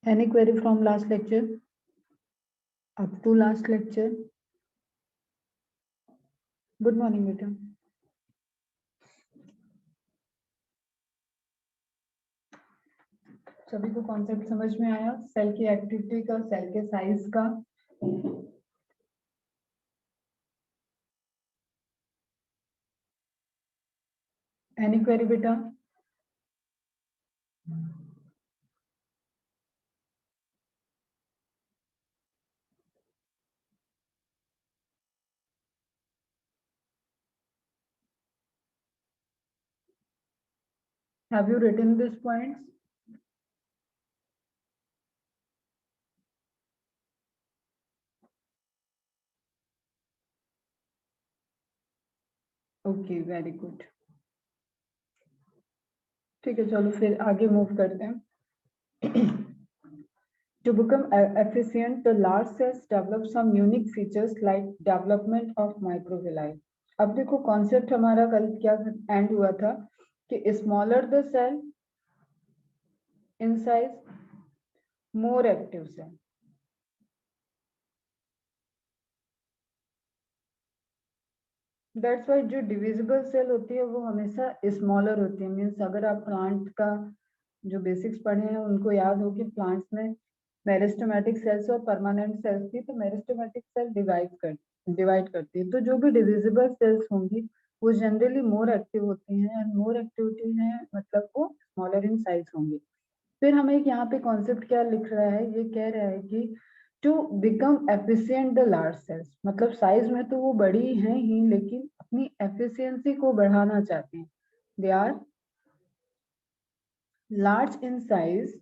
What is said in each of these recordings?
Any query from last lecture? Up to last lecture? Good morning, बेटा. सभी को concept समझ में आया? सेल की एक्टिविटी का, सेल के साइज का. Any query, बेटा? Have you written these points? Okay, very good. ठीक है, चलो फिर आगे मूव करते हैं. To become efficient, the large cells develop some unique features like development of microvilli. अब देखो कॉन्सेप्ट हमारा कल क्या एंड हुआ था कि smaller the cell in size, more active cell. That's why जो डिविजिबल सेल होती है वो हमेशा स्मॉलर होती है. मीन्स अगर आप प्लांट का जो बेसिक्स पढ़े हैं उनको याद हो कि प्लांट्स में मेरिस्टेमेटिक सेल्स और परमानेंट सेल्स थी. तो मेरिस्टेमेटिक सेल डिवाइड करती है. तो जो भी डिविजिबल सेल्स होंगी वो जनरली मोर एक्टिव होती हैं. एंड मोर एक्टिविटी है मतलब वो स्मॉलर इन साइज होंगी. फिर हमें यहाँ पे कॉन्सेप्ट क्या लिख रहा है, ये कह रहा है कि to become efficient the large cells, मतलब साइज में तो वो बड़ी हैं ही लेकिन अपनी एफिशिएंसी को बढ़ाना चाहते हैं. They are large in size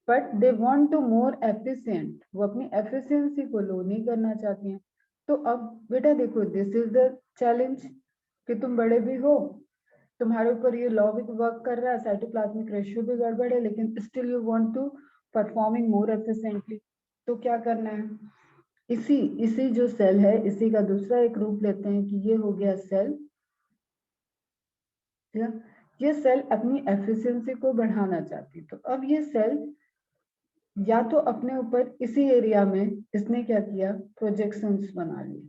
but they want to more efficient, वो अपनी एफिशिएंसी को लो नहीं करना चाहती हैं. तो अब बेटा देखो, दिस इज द चैलेंज कि तुम बड़े भी हो, तुम्हारे ऊपर ये लॉ भी वर्क कर रहा है, साइटोप्लाज्मिक रेशियो भी गड़बड़ है, लेकिन still you want to performing more efficiently. तो क्या करना है, इसी इसी जो सेल है इसी का दूसरा एक रूप लेते हैं कि ये हो गया सेल. ये सेल अपनी एफिशिएंसी को बढ़ाना चाहती. तो अब ये सेल या तो अपने ऊपर इसी एरिया में इसने क्या किया, प्रोजेक्शंस बना लिए,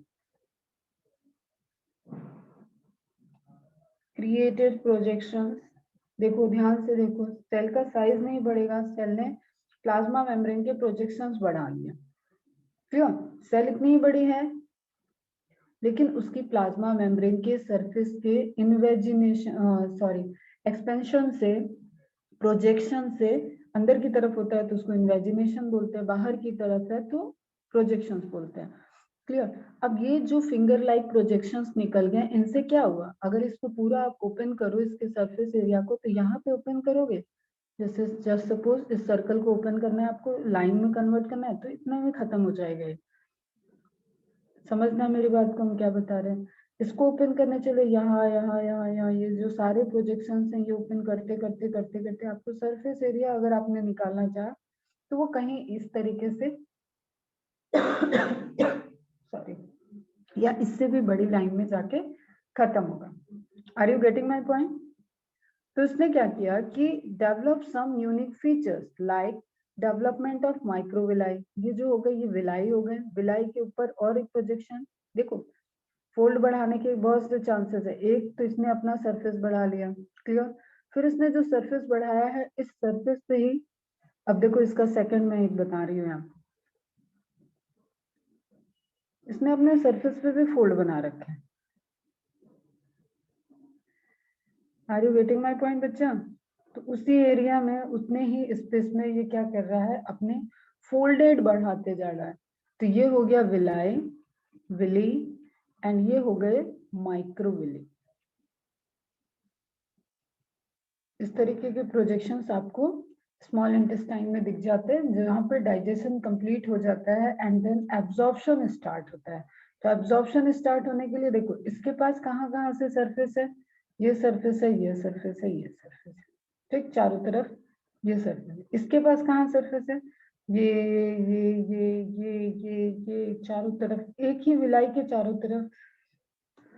क्रिएटेड प्रोजेक्शंस. देखो ध्यान से देखो, सेल का साइज नहीं बढ़ेगा, सेल ने प्लाज्मा मेम्ब्रेन के प्रोजेक्शंस बढ़ा लिया. क्लियर? सेल इतनी ही बड़ी है लेकिन उसकी प्लाज्मा मेम्ब्रेन के सरफेस के एक्सपेंशन से, प्रोजेक्शन से अंदर की तरफ होता है तो उसको इन्वेजिनेशन बोलते हैं, बाहर की तरफ है तो प्रोजेक्शंस बोलते हैं. क्लियर? अब ये जो फिंगर लाइक प्रोजेक्शंस निकल गए, इनसे क्या हुआ, अगर इसको पूरा आप ओपन करो इसके सरफेस एरिया को, तो यहाँ पे ओपन करोगे, जैसे जस्ट सपोज इस सर्कल को ओपन करना है आपको, लाइन में कन्वर्ट करना है, तो इतना में खत्म हो जाएगा ये. समझना मेरी बात को हम क्या बता रहे हैं. इसको ओपन करने चले यहाँ यहाँ यहाँ यहाँ, ये जो सारे प्रोजेक्शंस हैं ये ओपन करते करते करते करते आपको सरफेस एरिया अगर आपने निकालना चाहा तो वो कहीं इस तरीके से सॉरी, या इससे भी बड़ी लाइन में जाके खत्म होगा. Are you getting my point? तो इसने क्या किया कि develop some unique features like development of microvilli. ये जो हो गए ये विलाई हो गए, विलाई के ऊपर और एक प्रोजेक्शन. देखो फोल्ड बढ़ाने के बहुत से चांसेस है. एक तो इसने अपना सरफेस बढ़ा लिया, क्लियर. फिर इसने जो सरफेस बढ़ाया है इस सरफेस पे ही, अब देखो इसका सेकंड में एक बता रही हूँ यहाँ, इसने अपने सरफेस पे भी फोल्ड बना रखे हैं. Are you getting my point बच्चा? तो उसी एरिया में उतने ही स्पेस में ये क्या कर रहा है, अपने फोल्डेड बढ़ाते जा रहा है. तो ये हो गया विलाई, विली, एंड ये हो गए माइक्रोविली. इस तरीके के प्रोजेक्शंस आपको स्मॉल इंटेस्टाइन में दिख जाते हैं जहां पर डाइजेशन कंप्लीट हो जाता है एंड देन एब्जॉर्प्शन स्टार्ट होता है. तो एब्जॉर्प्शन स्टार्ट होने के लिए देखो इसके पास कहाँ कहाँ से सरफेस है, ये सरफेस है, ये सरफेस है, ये सरफेस है, ठीक, चारों तरफ ये सरफेस है. इसके पास कहाँ सरफेस है, ये ये चारों तरफ, एक ही विलाई के चारों तरफ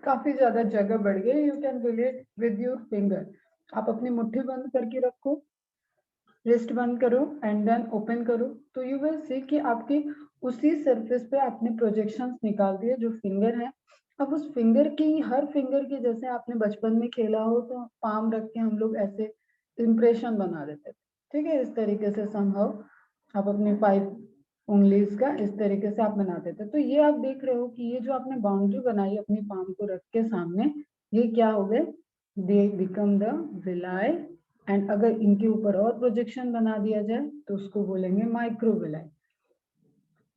काफी ज्यादा जगह बढ़ गई. You can relate with your finger. आप अपनी मुट्ठी बंद करके रखो रिस्ट बंद करो एंड देन ओपन करो, तो यू विल सी कि आपके उसी सरफेस पे आपने प्रोजेक्शंस निकाल दिए जो फिंगर है। अब उस फिंगर की, हर फिंगर की, जैसे आपने बचपन में खेला हो तो पाम रख के हम लोग ऐसे इम्प्रेशन बना देते थे, ठीक है, इस तरीके से समहाउ आप अपनी 5 उंगलीज का इस तरीके से आप बनाते थे। तो ये आप देख रहे हो कि ये जो आपने बाउंड्री बनाई अपनी पाम को रख के सामने, ये क्या हो गए, they become the villi. And अगर इनके ऊपर और प्रोजेक्शन बना दिया जाए तो उसको बोलेंगे माइक्रोविलाई।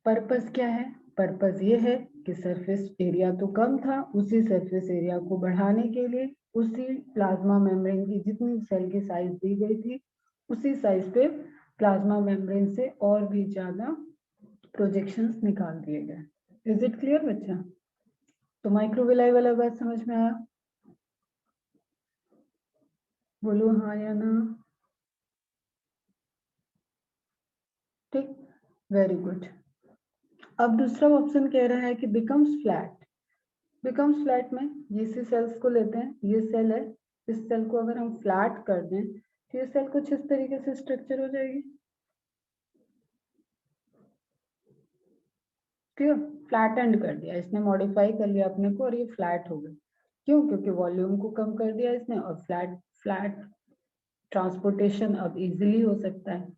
पर्पस क्या है, पर्पस ये है कि सरफेस एरिया तो कम था, उसी सरफेस एरिया को बढ़ाने के लिए उसी प्लाज्मा मेम्ब्रेन की जितनी सेल की साइज दी गई थी उसी साइज पे प्लाज्मा मेम्ब्रेन से और भी ज्यादा प्रोजेक्शंस निकाल दिए गए। इज इट क्लियर बच्चा? तो माइक्रोविलाई वाला बात समझ में आया? बोलो हाँ या ना। ठीक, वेरी गुड। अब दूसरा ऑप्शन कह रहा है कि बिकम्स फ्लैट। बिकम्स फ्लैट में ये सी सेल्स को लेते हैं, ये सेल है, इस सेल को अगर हम फ्लैट कर दें तो ये सेल कुछ इस तरीके से स्ट्रक्चर हो जाएगी। क्लियर? फ्लैट एंड कर दिया इसने, मॉडिफाई कर लिया अपने को और ये फ्लैट हो गए। क्यों? क्योंकि वॉल्यूम को कम कर दिया इसने और फ्लैट फ्लैट ट्रांसपोर्टेशन अब इजीली हो सकता है।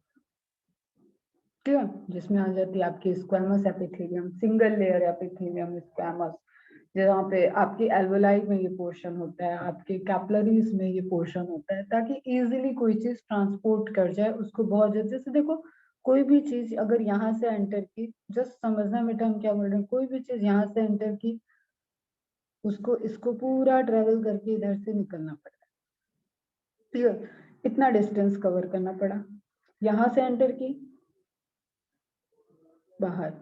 क्लियर? जिसमें आ जाती है आपकी squamous epithelium, single layer epithelium squamous, जहाँ पे आपकी एल्वेलाई में ये पोर्शन होता है, आपके कैपिलरीज में ये पोर्शन होता है, ताकि इजीली कोई चीज ट्रांसपोर्ट कर जाए उसको बहुत जल्दी। जैसे देखो कोई भी चीज अगर यहाँ से एंटर की, जस्ट समझना बेटा हम क्या बोल रहे हैं, कोई भी चीज यहाँ से एंटर की उसको इसको पूरा ट्रेवल करके इधर से निकलना पड़ता है। क्लियर? इतना डिस्टेंस कवर करना पड़ा, यहाँ से एंटर की बाहर,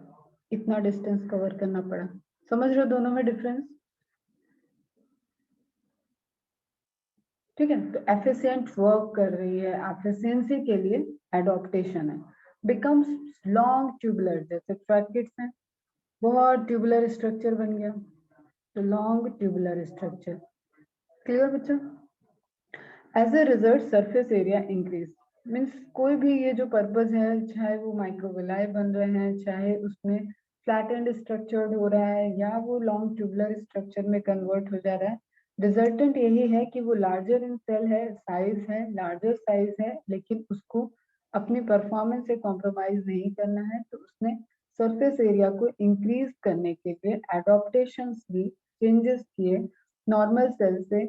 इतना डिस्टेंस कवर करना पड़ा। समझ रहे हो दोनों में डिफरेंस? ठीक है, तो एफिशिएंट वर्क कर रही है, एफिशिएंसी के लिए एडॉप्टेशन है। बिकम्स लॉन्ग ट्यूबुलर, जैसे फ्रैकेट्स हैं, बहुत ट्यूबुलर स्ट्रक्चर बन गया, तो लॉन्ग ट्यूबुलर स्ट्रक्चर। क्लियर बच्चा? As a result surface area increase. Means कोई भी ये जो पर्पज है, चाहे वो माइक्रोविलाई बन रहे हैं, चाहे उसमें फ्लैट एंड स्ट्रक्चर्ड हो रहा है या वो लॉन्ग ट्यूबुलर स्ट्रक्चर में कन्वर्ट हो जा रहा है, रिजल्टेंट यही है कि वो लार्जर इन सेल है, साइज है, लार्जर साइज है, लेकिन उसको अपनी परफॉर्मेंस से कॉम्प्रोमाइज नहीं करना है, तो उसने सरफेस एरिया को इंक्रीज करने के लिए एडॉप्टेशंस भी, चेंजेस किए नॉर्मल सेल से।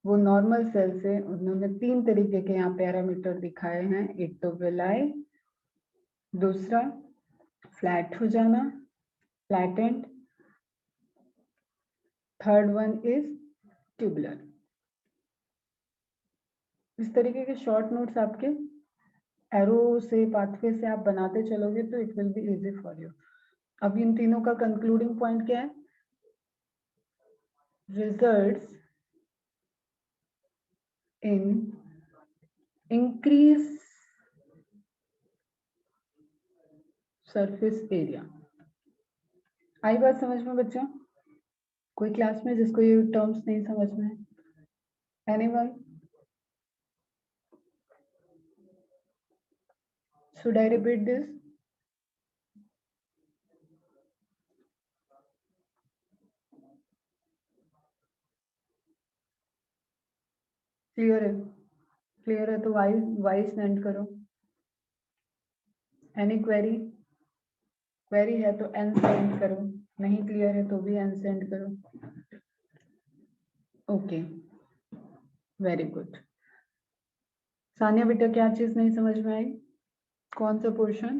वो नॉर्मल सेल से उन्होंने 3 तरीके के यहाँ पैरामीटर दिखाए हैं, एक तो विलाई, दूसरा फ्लैट हो जाना, flattened, third one is tubular. इस तरीके के शॉर्ट नोट्स आपके एरो से, पाथवे से आप बनाते चलोगे तो it will be easy for you. अब इन तीनों का कंक्लूडिंग पॉइंट क्या है? Results in increase surface area. आई बात समझ में बच्चों? कोई क्लास में जिसको ये टर्म्स नहीं समझ में है? Anyone? Should I repeat this? Clear है? क्लियर है तो वाई सेंड करो। Any query? क्वेरी है तो एन सेंड करो, नहीं क्लियर है तो भी एन सेंड करो। Okay, very good. सानिया बेटा क्या चीज नहीं समझ में आई? कौन सा पोर्शन?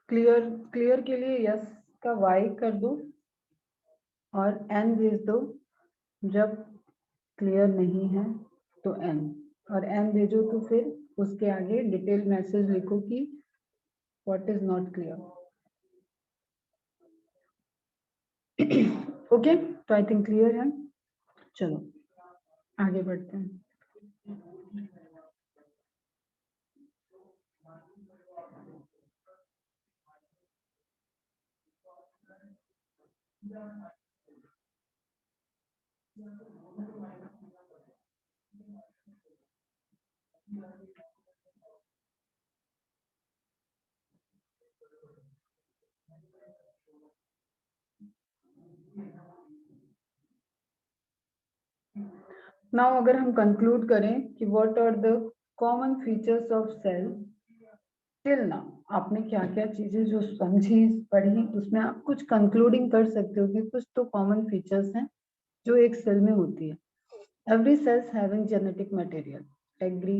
क्लियर? क्लियर के लिए यस का वाई कर दो और एन भेज दो, जब क्लियर नहीं है तो एन, और एन भेजो तो फिर उसके आगे डिटेल मैसेज लिखो कि what is not clear. Okay, तो आई थिंक क्लियर है। चलो आगे बढ़ते हैं। नाउ अगर हम कंक्लूड करें कि what are the common features of cell till now, आपने क्या क्या चीजें जो समझी पढ़ी उसमें आप कुछ कंक्लूडिंग कर सकते हो कि कुछ तो कॉमन फीचर्स हैं जो एक सेल में होती है. Every cells having genetic material, agree.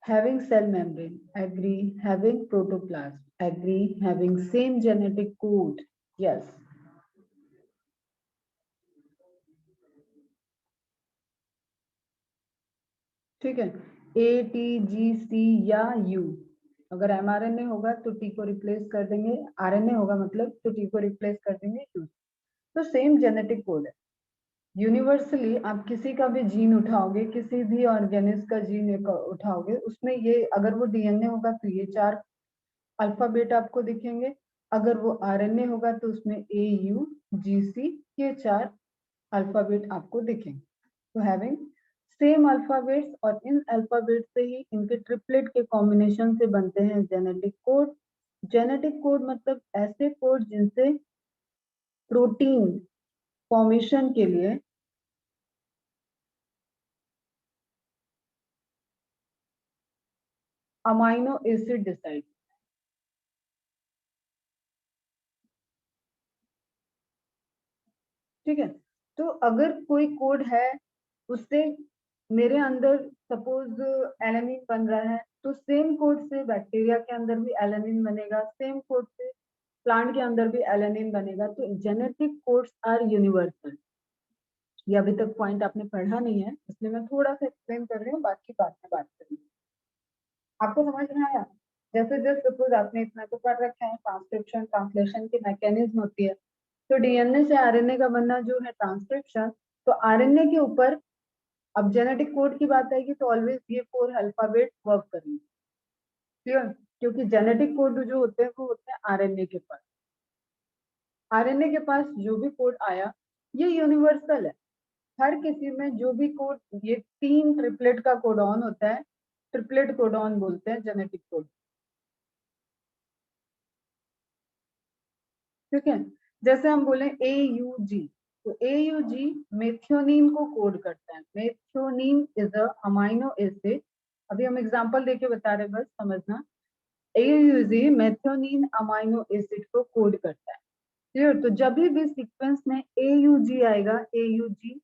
Having cell membrane, agree. Having protoplasm, agree. Having same genetic code, yes. ठीक है. ए, टी, जी, सी या यू. अगर एमआरएनए होगा तो टी को रिप्लेस कर देंगे, आरएनए होगा मतलब तो टी को रिप्लेस कर देंगे यू. तो सेम जेनेटिक कोड है. यूनिवर्सली आप किसी का भी जीन उठाओगे, किसी भी ऑर्गेनिज्म का जीन उठाओगे, उसमें ये अगर वो डीएनए होगा तो ये 4 अल्फाबेट आपको दिखेंगे. अगर वो आरएनए होगा तो उसमें ए, यू, जी, सी, ये 4 अल्फाबेट आपको दिखेंगे. तो हैविंग सेम अल्फाबेट्स, और इन अल्फाबेट से ही इनके ट्रिपलेट के कॉम्बिनेशन से बनते हैं जेनेटिक कोड. जेनेटिक कोड मतलब ऐसे कोड जिनसे प्रोटीन फॉर्मेशन के लिए अमाइनो एसिड डिसाइड. ठीक है. तो अगर कोई कोड है उससे मेरे अंदर सपोज एलेनिन बन रहा है, तो सेम कोड से बैक्टीरिया के अंदर भी एलेनिन बनेगा, सेम कोड से प्लांट के अंदर भी एलेनिन बनेगा. तो जेनेटिक कोड्स आर यूनिवर्सल. ये अभी तक पॉइंट आपने पढ़ा नहीं है इसलिए मैं थोड़ा सा एक्सप्लेन कर रही हूँ, बाकी बात में बात करेंगे. आपको समझ में आया? जैसे जस्ट सपोज आपने इतना तो पढ़ रखा है, ट्रांसक्रिप्शन ट्रांसलेशन की मैकेनिज्म होती है. तो डीएनए से आरएनए का बनना जो है ट्रांसक्रिप्शन. तो आरएनए के ऊपर अब जेनेटिक कोड की बात आएगी तो ऑलवेज ये 4 अल्फाबेट वर्क करेंगे. क्लियर? क्योंकि जेनेटिक कोड जो होते हैं वो होते हैं आरएनए के पास. आरएनए के पास जो भी कोड आया ये यूनिवर्सल है. हर किसी में जो भी कोड, ये 3 ट्रिपलेट का कोडॉन होता है, ट्रिपलेट कोडॉन बोलते हैं जेनेटिक कोड. ठीक है. जैसे हम बोले ए यू जी, तो ए यू जी मेथियोनिन को कोड करता है. Methionine is a amino acid. अभी हम एग्जांपल देके बता रहे हैं, बस समझना. A U G methionine amino acid को कोड करता है. क्लियर? तो जब भी सीक्वेंस में ए यू जी आएगा, ए यू जी,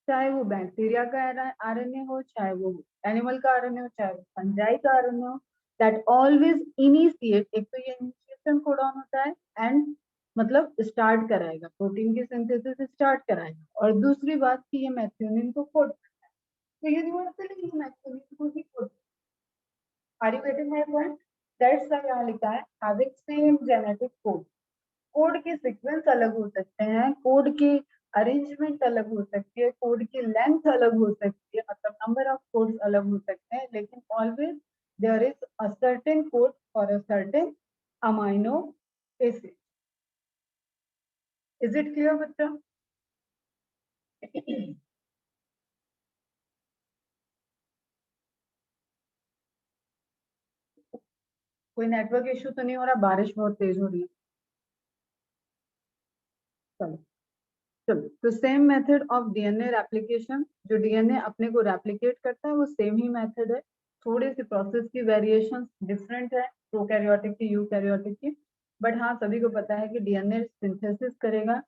चाहे वो बैक्टीरिया का आरएनए हो, चाहे वो एनिमल का आरएनए हो, चाहे वो फंजाई का आरएनए हो, दैट ऑलवेज इनिशिएट. एक तो ये इनिशिएशन कोडॉन होता है एंड मतलब स्टार्ट कराएगा, प्रोटीन की सिंथेसिस स्टार्ट कराएगा. और दूसरी बात कि ये मेथियोनिन को कोड करता है. तो यूनिवर्सली ये मेथियोनिन को ही code. Are you getting my point? That's why यहाँ लिखा है having same genetic code. Code के सीक्वेंस अलग हो सकते हैं, कोड की अरेंजमेंट अलग हो सकती है, कोड की लेंथ अलग हो सकती है, मतलब नंबर ऑफ कोड्स अलग हो सकते हैं, लेकिन always there is a certain code for a certain amino acid. Is it clear बच्चा? कोई नेटवर्क इश्यू तो नहीं हो रहा? बारिश बहुत तेज हो रही है. चलो. चलो, तो same method of DNA replication. जो डीएनए अपने को रेप्लिकेट करता है वो सेम ही मेथड है. थोड़ी सी प्रोसेस की वेरिएशन डिफरेंट है प्रोकैरियोटिक की यूकैरियोटिक की. बट हाँ, सभी को पता है कि डीएनए सिंथेसिस करेगा.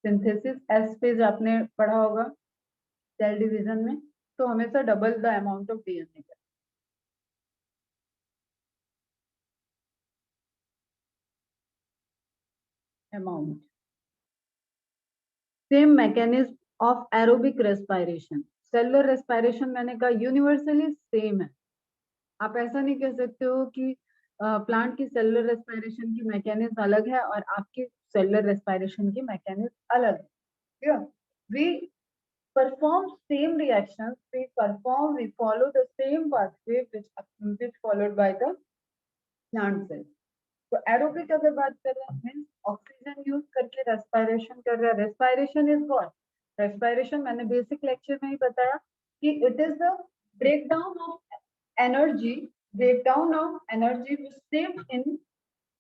सिंथेसिस एस फेज आपने पढ़ा होगा सेल डिवीजन में. तो हमेशा double the amount of DNA का amount. Same mechanism of aerobic respiration. Cellular respiration मैंने कहा यूनिवर्सली सेम है. आप ऐसा नहीं कह सकते हो कि प्लांट की सेलुलर रेस्पिरेशन की मैकेनिज्म अलग है और आपकी सेलुलर रेस्पिरेशन की मैकेनिज्म अलग है. We perform same reactions, we follow the same pathway which followed by the plant cells. तो एरोबिक अगर बात कर रहे हैं मीन्स ऑक्सीजन यूज करके रेस्पिरेशन कर रहा है। Respiration is what? रेस्पिरेशन मैंने बेसिक लेक्चर में ही बताया कि it is the breakdown of energy, breakdown of energy which saved in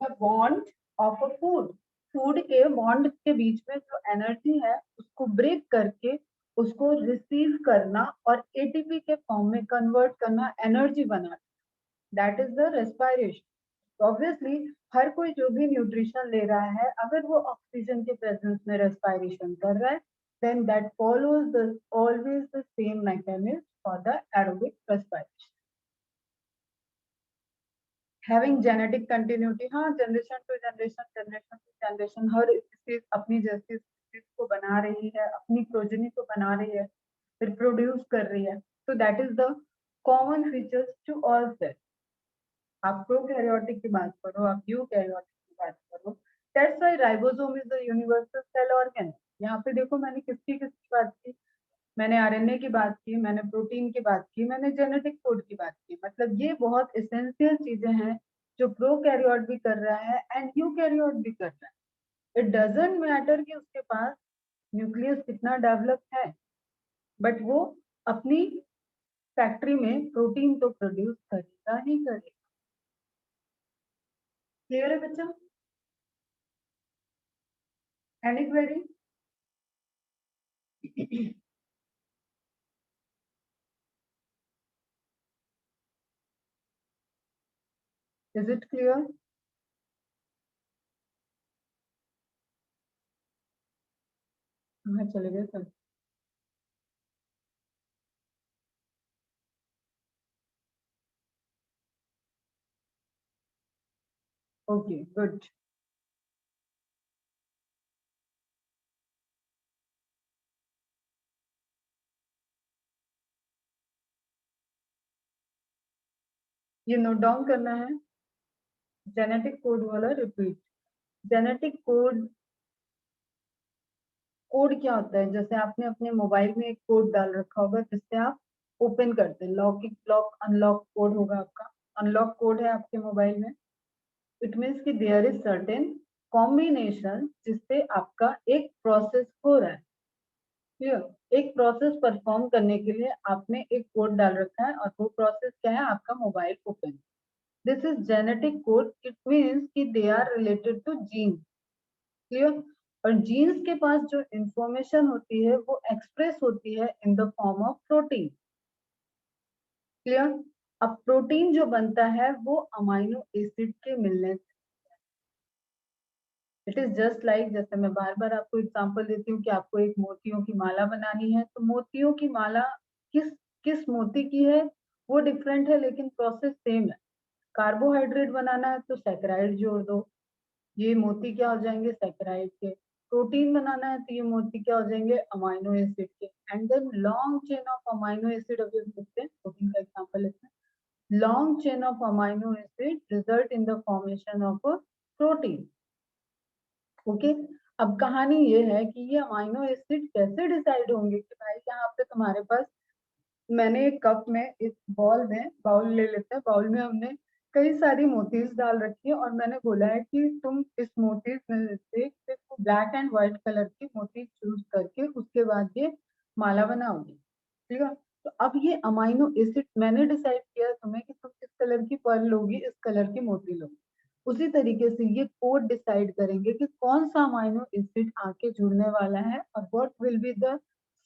the bond of a food. Food के बॉन्ड के बीच में जो एनर्जी है उसको ब्रेक करके उसको रिसीव करना और एटीपी के फॉर्म में कन्वर्ट करना, एनर्जी बनाना, that is the respiration. Obviously हर कोई जो भी न्यूट्रिशन ले रहा है, अगर वो ऑक्सीजन के प्रेजेंस में रेस्पिरेशन कर रहा है, then that follows the always the same mechanism for the aerobic respiration. Having genetic continuity, हाँ, generation to generation, generation to generation हर स्पीसीज अपनी जैसी स्पीसीज को बना रही है, अपनी प्रोजेनी को बना रही है, फिर प्रोड्यूस कर रही है। तो that is the common features to all cell. आप प्रोकैरियोटिक की बात करो, आप यूकैरियोटिक की बात करो, that's why ribosome is the universal cell organ. यहाँ पे देखो मैंने किसकी किसकी बात की, मैंने आरएनए की बात की, मैंने प्रोटीन की बात की, मैंने जेनेटिक कोड की बात की। मतलब ये बहुत एसेंशियल चीजें हैं जो प्रोकैरियोट भी कर रहा है एंड यूकैरियोट भी कर रहा है। इट डजंट मैटर कि उसके पास न्यूक्लियस कितना डेवलप है, बट वो अपनी फैक्ट्री में प्रोटीन तो प्रोड्यूस करेगा ही करेगा। क्लियर है बच्चा? Any query? Is it clear? कहाँ चले गए सर? Okay, good. ये नोट डाउन करना है, जेनेटिक कोड वाला रिपीट। जेनेटिक कोड, कोड क्या होता है? जैसे आपने अपने मोबाइल में एक कोड डाल रखा होगा जिससे आप ओपन करते हैं, लॉक लॉक अनलॉक कोड होगा आपका, अनलॉक कोड है आपके मोबाइल में। इट मीन्स कि देयर इज सर्टेन कॉम्बिनेशन जिससे आपका एक प्रोसेस हो रहा है। क्लियर? एक प्रोसेस परफॉर्म करने के लिए आपने एक कोड डाल रखा है और वो प्रोसेस क्या है? आपका mobile open. This is genetic code. It means कि they are related to gene. Clear? और जीन्स के पास जो इंफॉर्मेशन होती है वो एक्सप्रेस होती है in the form of protein. Clear? अब प्रोटीन जो बनता है वो अमाइनो एसिड के मिलने से। इट इज जस्ट लाइक, जैसे मैं बार बार आपको एग्जांपल देती हूँ कि आपको एक मोतियों की माला बनानी है, तो मोतियों की माला किस किस मोती की है वो डिफरेंट है, लेकिन प्रोसेस सेम है। कार्बोहाइड्रेट बनाना है तो सैकराइड जोड़ दो, ये मोती क्या हो जाएंगे? सैकराइड के। प्रोटीन बनाना है तो ये मोती क्या हो जाएंगे? अमाइनो एसिड के। And then long chain of amino acid, अभी हम देखते हैं प्रोटीन का एग्जांपल लेते हैं। Long chain of amino acid result in the formation of a protein. Okay, अब कहानी ये है कि ये अमाइनो एसिड कैसे डिसाइड होंगे कि भाई यहाँ पे तुम्हारे पास, मैंने एक कप में, इस बॉल में, बाउल ले लेते हैं, बाउल में हमने कई सारी मोतीज डाल रखी है और मैंने बोला है कि तुम इस मोतीज में से सिर्फ ब्लैक एंड व्हाइट कलर की मोती चूज करके उसके बाद ये माला बनाओगे। ठीक है? तो अब ये अमाइनो एसिड मैंने डिसाइड किया तुम्हें कि तुम इस कलर की पर्ल लोगी, इस कलर की मोती लोगी। उसी तरीके से ये कोड डिसाइड करेंगे कि कौन सा अमाइनो एसिड आके जुड़ने वाला है और what will be the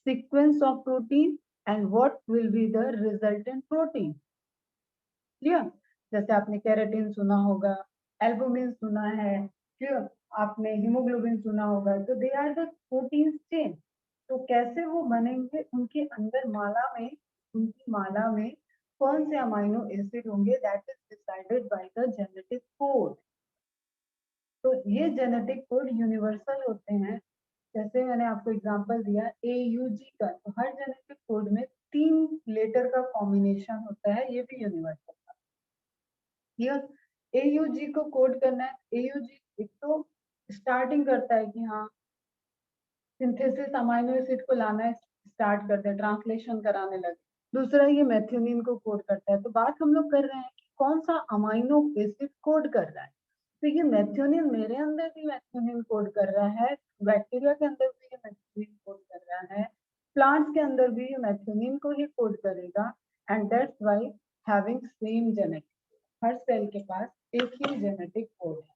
sequence of protein and what will be the resultant protein. Clear? जैसे आपने केराटिन सुना होगा, एल्बुमिन सुना है, क्लियर? आपने हीमोग्लोबिन सुना होगा, तो they are the protein chain. तो कैसे वो बनेंगे? उनके अंदर माला में, उनकी माला में कौन से अमाइनो एसिड होंगे, that is decided by the genetic code. तो ये जेनेटिक कोड यूनिवर्सल होते हैं। जैसे मैंने आपको एग्जांपल दिया AUG का, तो हर जेनेटिक कोड में 3 लेटर का कॉम्बिनेशन होता है, ये भी यूनिवर्सल था। क्लियर? AUG को कोड करना है, AUG एक तो स्टार्टिंग करता है कि हाँ सिंथेसिस अमाइनो एसिड को लाना स्टार्ट करते हैं, ट्रांसलेशन कराने लगे। दूसरा ये मेथियोनिन को कोड करता है। तो बात हम लोग कर रहे हैं कि कौन सा अमाइनो एसिड कोड कर रहा है। तो ये मेथियोनिन मेरे अंदर भी मेथियोनिन कोड कर रहा है, बैक्टीरिया के अंदर भी ये मेथियोनिन कोड कर रहा है, प्लांट्स के अंदर भी ये मेथियोनिन को ही कोड करेगा, and that's why having same genetic, हर सेल के पास एक ही जेनेटिक कोड है।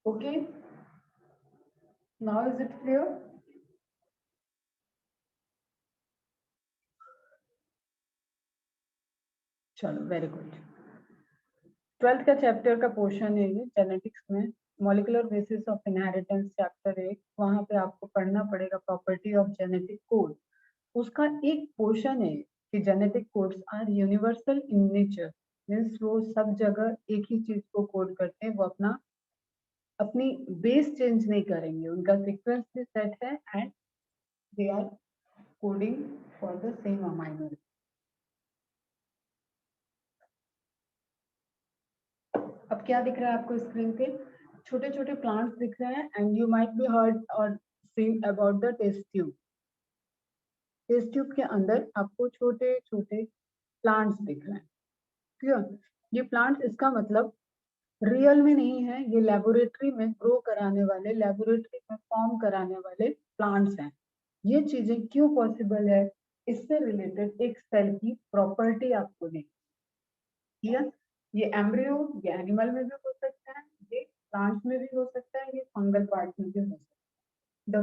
Okay, now is it clear? चलो, वेरी गुड। 12th का चैप्टर का पोर्शन है ये जेनेटिक्स में, molecular basis of inheritance chapter 1, वहां पे आपको पढ़ना पड़ेगा प्रॉपर्टी ऑफ जेनेटिक कोड। उसका एक पोर्शन है कि genetic codes are universal in nature, means वो सब जगह एक ही चीज को कोड करते हैं, वो अपनी बेस चेंज नहीं करेंगे, उनका सीक्वेंस भी सेट है and they are coding for the same amino. अब क्या दिख रहा है आपको स्क्रीन पे? छोटे छोटे प्लांट्स दिख रहे हैं, and you might be heard और seen about the test tube. Test tube के अंदर आपको छोटे छोटे प्लांट्स दिख रहे हैं, क्लियर? ये प्लांट्स, इसका मतलब रियल में नहीं है, ये लेबोरेटरी में ग्रो कराने वाले, लेबोरेटरी में फॉर्म कराने वाले प्लांट्स हैं। ये चीजें क्यों पॉसिबल है, इससे रिलेटेड एक सेल की प्रॉपर्टी आपको देखी। क्लियर? ये एम्ब्रियो, ये एनिमल में भी हो सकता है, ये प्लांट्स में भी हो सकता है, ये फंगल पार्ट में भी हो सकता है। The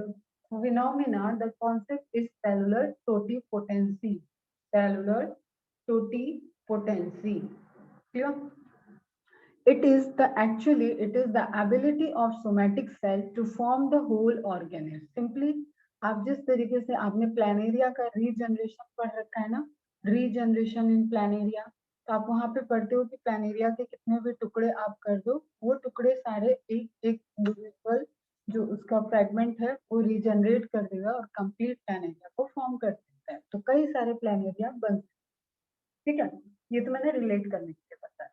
phenomena, the concept is cellular totipotency. Cellular totipotency. Clear? It is the ability of somatic cell to form the whole organism. Simply, आप जिस तरीके से आपने प्लानेरिया का रीजनरेशन पढ़ रखा है ना, रीजनरेशन इन प्लानेरिया, तो आप वहां पे पढ़ते हो कि प्लानेरिया के कितने भी टुकड़े आप कर दो, वो टुकड़े सारे एक एक इंडिविजुअल जो उसका फ्रेगमेंट है वो रीजनरेट कर देगा और कंप्लीट प्लानेरिया को फॉर्म कर देता है। तो कई सारे प्लानेरिया बन, ठीक है? ये तो मैंने रिलेट करने के लिए बताया।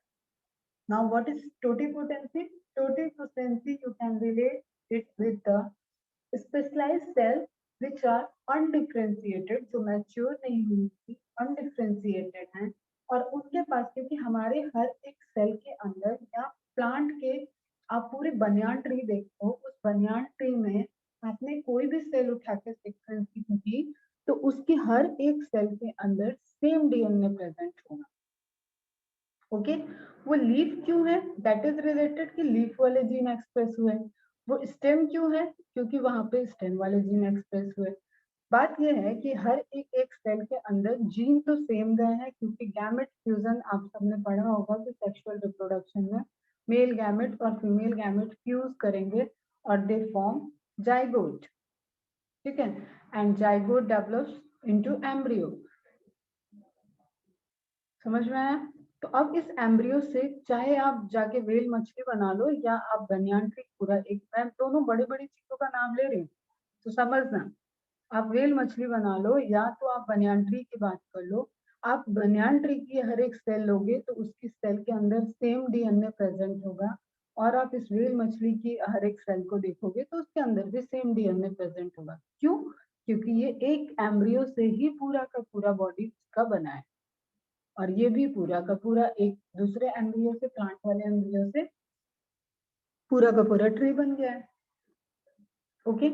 Now, what is totipotency? Totipotency, you can relate it with the specialized cells which are undifferentiated, जो mature नहीं हुई थी, undifferentiated हैं, और उनके पास, क्योंकि हमारे हर एक सेल के अंदर या प्लांट के, आप पूरे बनियान ट्री देखो, उस बनियान ट्री में आपने कोई भी सेल उठा के सीक्वेंस की तो उसकी हर एक सेल के अंदर सेम डीएनए प्रेजेंट होगा। ओके, वो लीफ क्यों है, दैट इज रिलेटेड कि लीफ वाले जीन एक्सप्रेस हुए। वो स्टेम क्यों है, क्योंकि वहां पे स्टेम वाले जीन एक्सप्रेस हुए। बात यह है कि हर एक सेल के अंदर जीन तो सेम गए हैं, क्योंकि गैमेट फ्यूजन आप सबने पढ़ा होगा कि सेक्सुअल रिप्रोडक्शन में मेल गैमेट और फीमेल गैमेट फ्यूज करेंगे और दे फॉर्म जाइगोट, ठीक है? And zygote develops into embryo. समझ में आया? तो अब इस एम्ब्रियो से चाहे आप जाके व्हेल मछली बना लो या आप बनियान ट्री, पूरा एक, मैं दोनों बड़ी बड़ी चीजों का नाम ले रही हूँ तो समझना, आप व्हेल मछली बना लो या तो आप बनियान ट्री की बात कर लो, आप बनियान ट्री की हर एक सेल लोगे तो उसकी सेल के अंदर सेम डीएनए प्रेजेंट होगा, और आप इस व्हेल मछली की हर एक सेल को देखोगे तो उसके अंदर भी सेम डीएनए प्रेजेंट होगा। क्यों? क्योंकि ये एक एम्ब्रियो से ही पूरा का पूरा बॉडी का बना है, और ये भी पूरा का पूरा एक दूसरे एम्ब्रियो से, प्लांट वाले एम्ब्रियो से पूरा का पूरा ट्री बन गया है। ओके,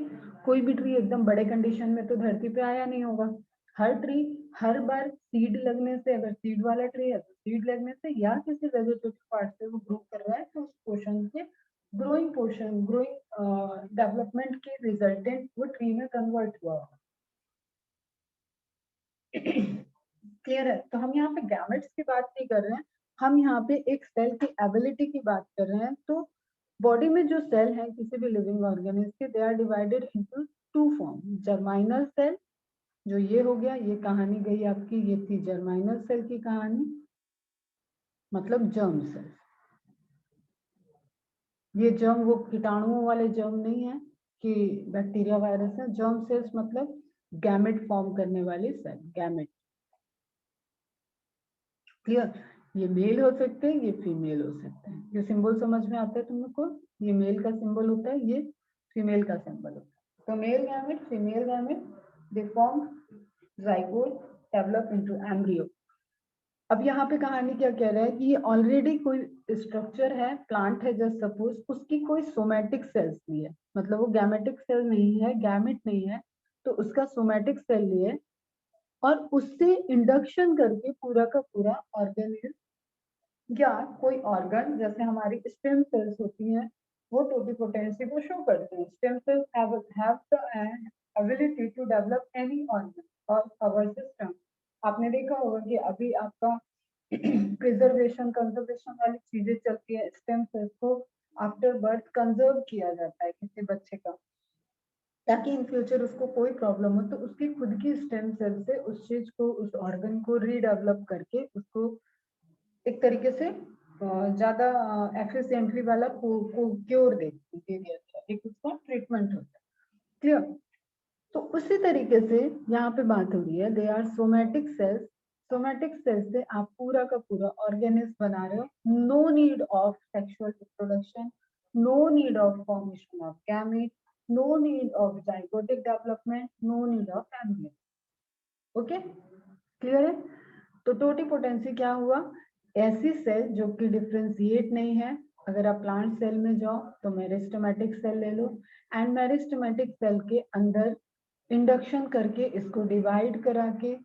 कोई भी ट्री एकदम बड़े कंडीशन में तो धरती पे आया नहीं होगा। हर ट्री, हर बार सीड लगने से, अगर सीड वाला ट्री है तो सीड लगने से या किसी वेजिटेटिव पार्ट से वो ग्रो कर रहा है तो उस पोर्शन से ग्रोइंग डेवलपमेंट के रिजल्टेंट वो ट्री में कन्वर्ट हुआ होगा। क्लियर है? तो हम यहाँ पे गैमेट्स की बात नहीं कर रहे हैं, हम यहाँ पे एक सेल की एबिलिटी की बात कर रहे हैं। तो बॉडी में जो सेल है किसी भी लिविंग ऑर्गेनिज्म के, they are divided into two form, germinal cell, जो ये हो गया, ये कहानी गई आपकी, ये थी जर्माइनल सेल की कहानी, मतलब जर्म सेल। ये जर्म वो कीटाणुओं वाले जर्म नहीं है कि बैक्टीरिया वायरस है, जर्म सेल्स मतलब गैमेट फॉर्म करने वाली सेल, गैमेट। क्लियर? ये मेल हो सकते हैं, ये फीमेल हो सकते हैं। ये सिंबल समझ में आता है तुम लोग को? ये मेल का सिंबल होता है, ये फीमेल का सिंबल होता है। तो male gamete, female gamete, they form zygote, develop into embryo. अब यहाँ पे कहानी क्या कह रहा है कि ये ऑलरेडी कोई स्ट्रक्चर है, प्लांट है, जस्ट सपोज उसकी कोई सोमैटिक सेल्स भी है, मतलब वो गैमेटिक सेल नहीं है, गैमेट नहीं है, तो उसका सोमैटिक सेल लिए और उससे इंडक्शन करके पूरा का पूरा ऑर्गेनिज्म या कोई ऑर्गन, जैसे हमारी स्टेम सेल्स होती हैं, वो टोटिपोटेंसी को शो करते हैं। Stem cells have the ability to develop any organ or our system। आपने देखा होगा कि अभी आपका प्रिजर्वेशन कंजर्वेशन वाली चीजें चलती है, स्टेम सेल्स को आफ्टर बर्थ कंजर्व किया जाता है किसी बच्चे का, ताकि इन फ्यूचर उसको कोई प्रॉब्लम हो तो उसकी खुद की स्टेम सेल से उस चीज को, उस ऑर्गन को रीडेवलप करके उसको एक तरीके से ज्यादा एफिशिएंटली वाला क्योर दे दिया जाए, एक उसका ट्रीटमेंट होता है। क्लियर? तो उसी तरीके से यहाँ पे बात हो रही है, they are somatic cells. Somatic cells से आप पूरा का पूरा ऑर्गेनिज्म बना रहे हो, no need of sexual reproduction, no need of formation of gamete, no need of zygotic development, no need of embryo. Okay, clear है? तो टोटिपोटेंसी क्या हुआ? ऐसी सेल जो कि डिफरेंशिएट नहीं है। अगर आप प्लांट सेल में जाओ तो मेरिस्टेमेटिक सेल ले लो, एंड मेरिस्टेमेटिक सेल के अंदर इंडक्शन करके इसको डिवाइड करा के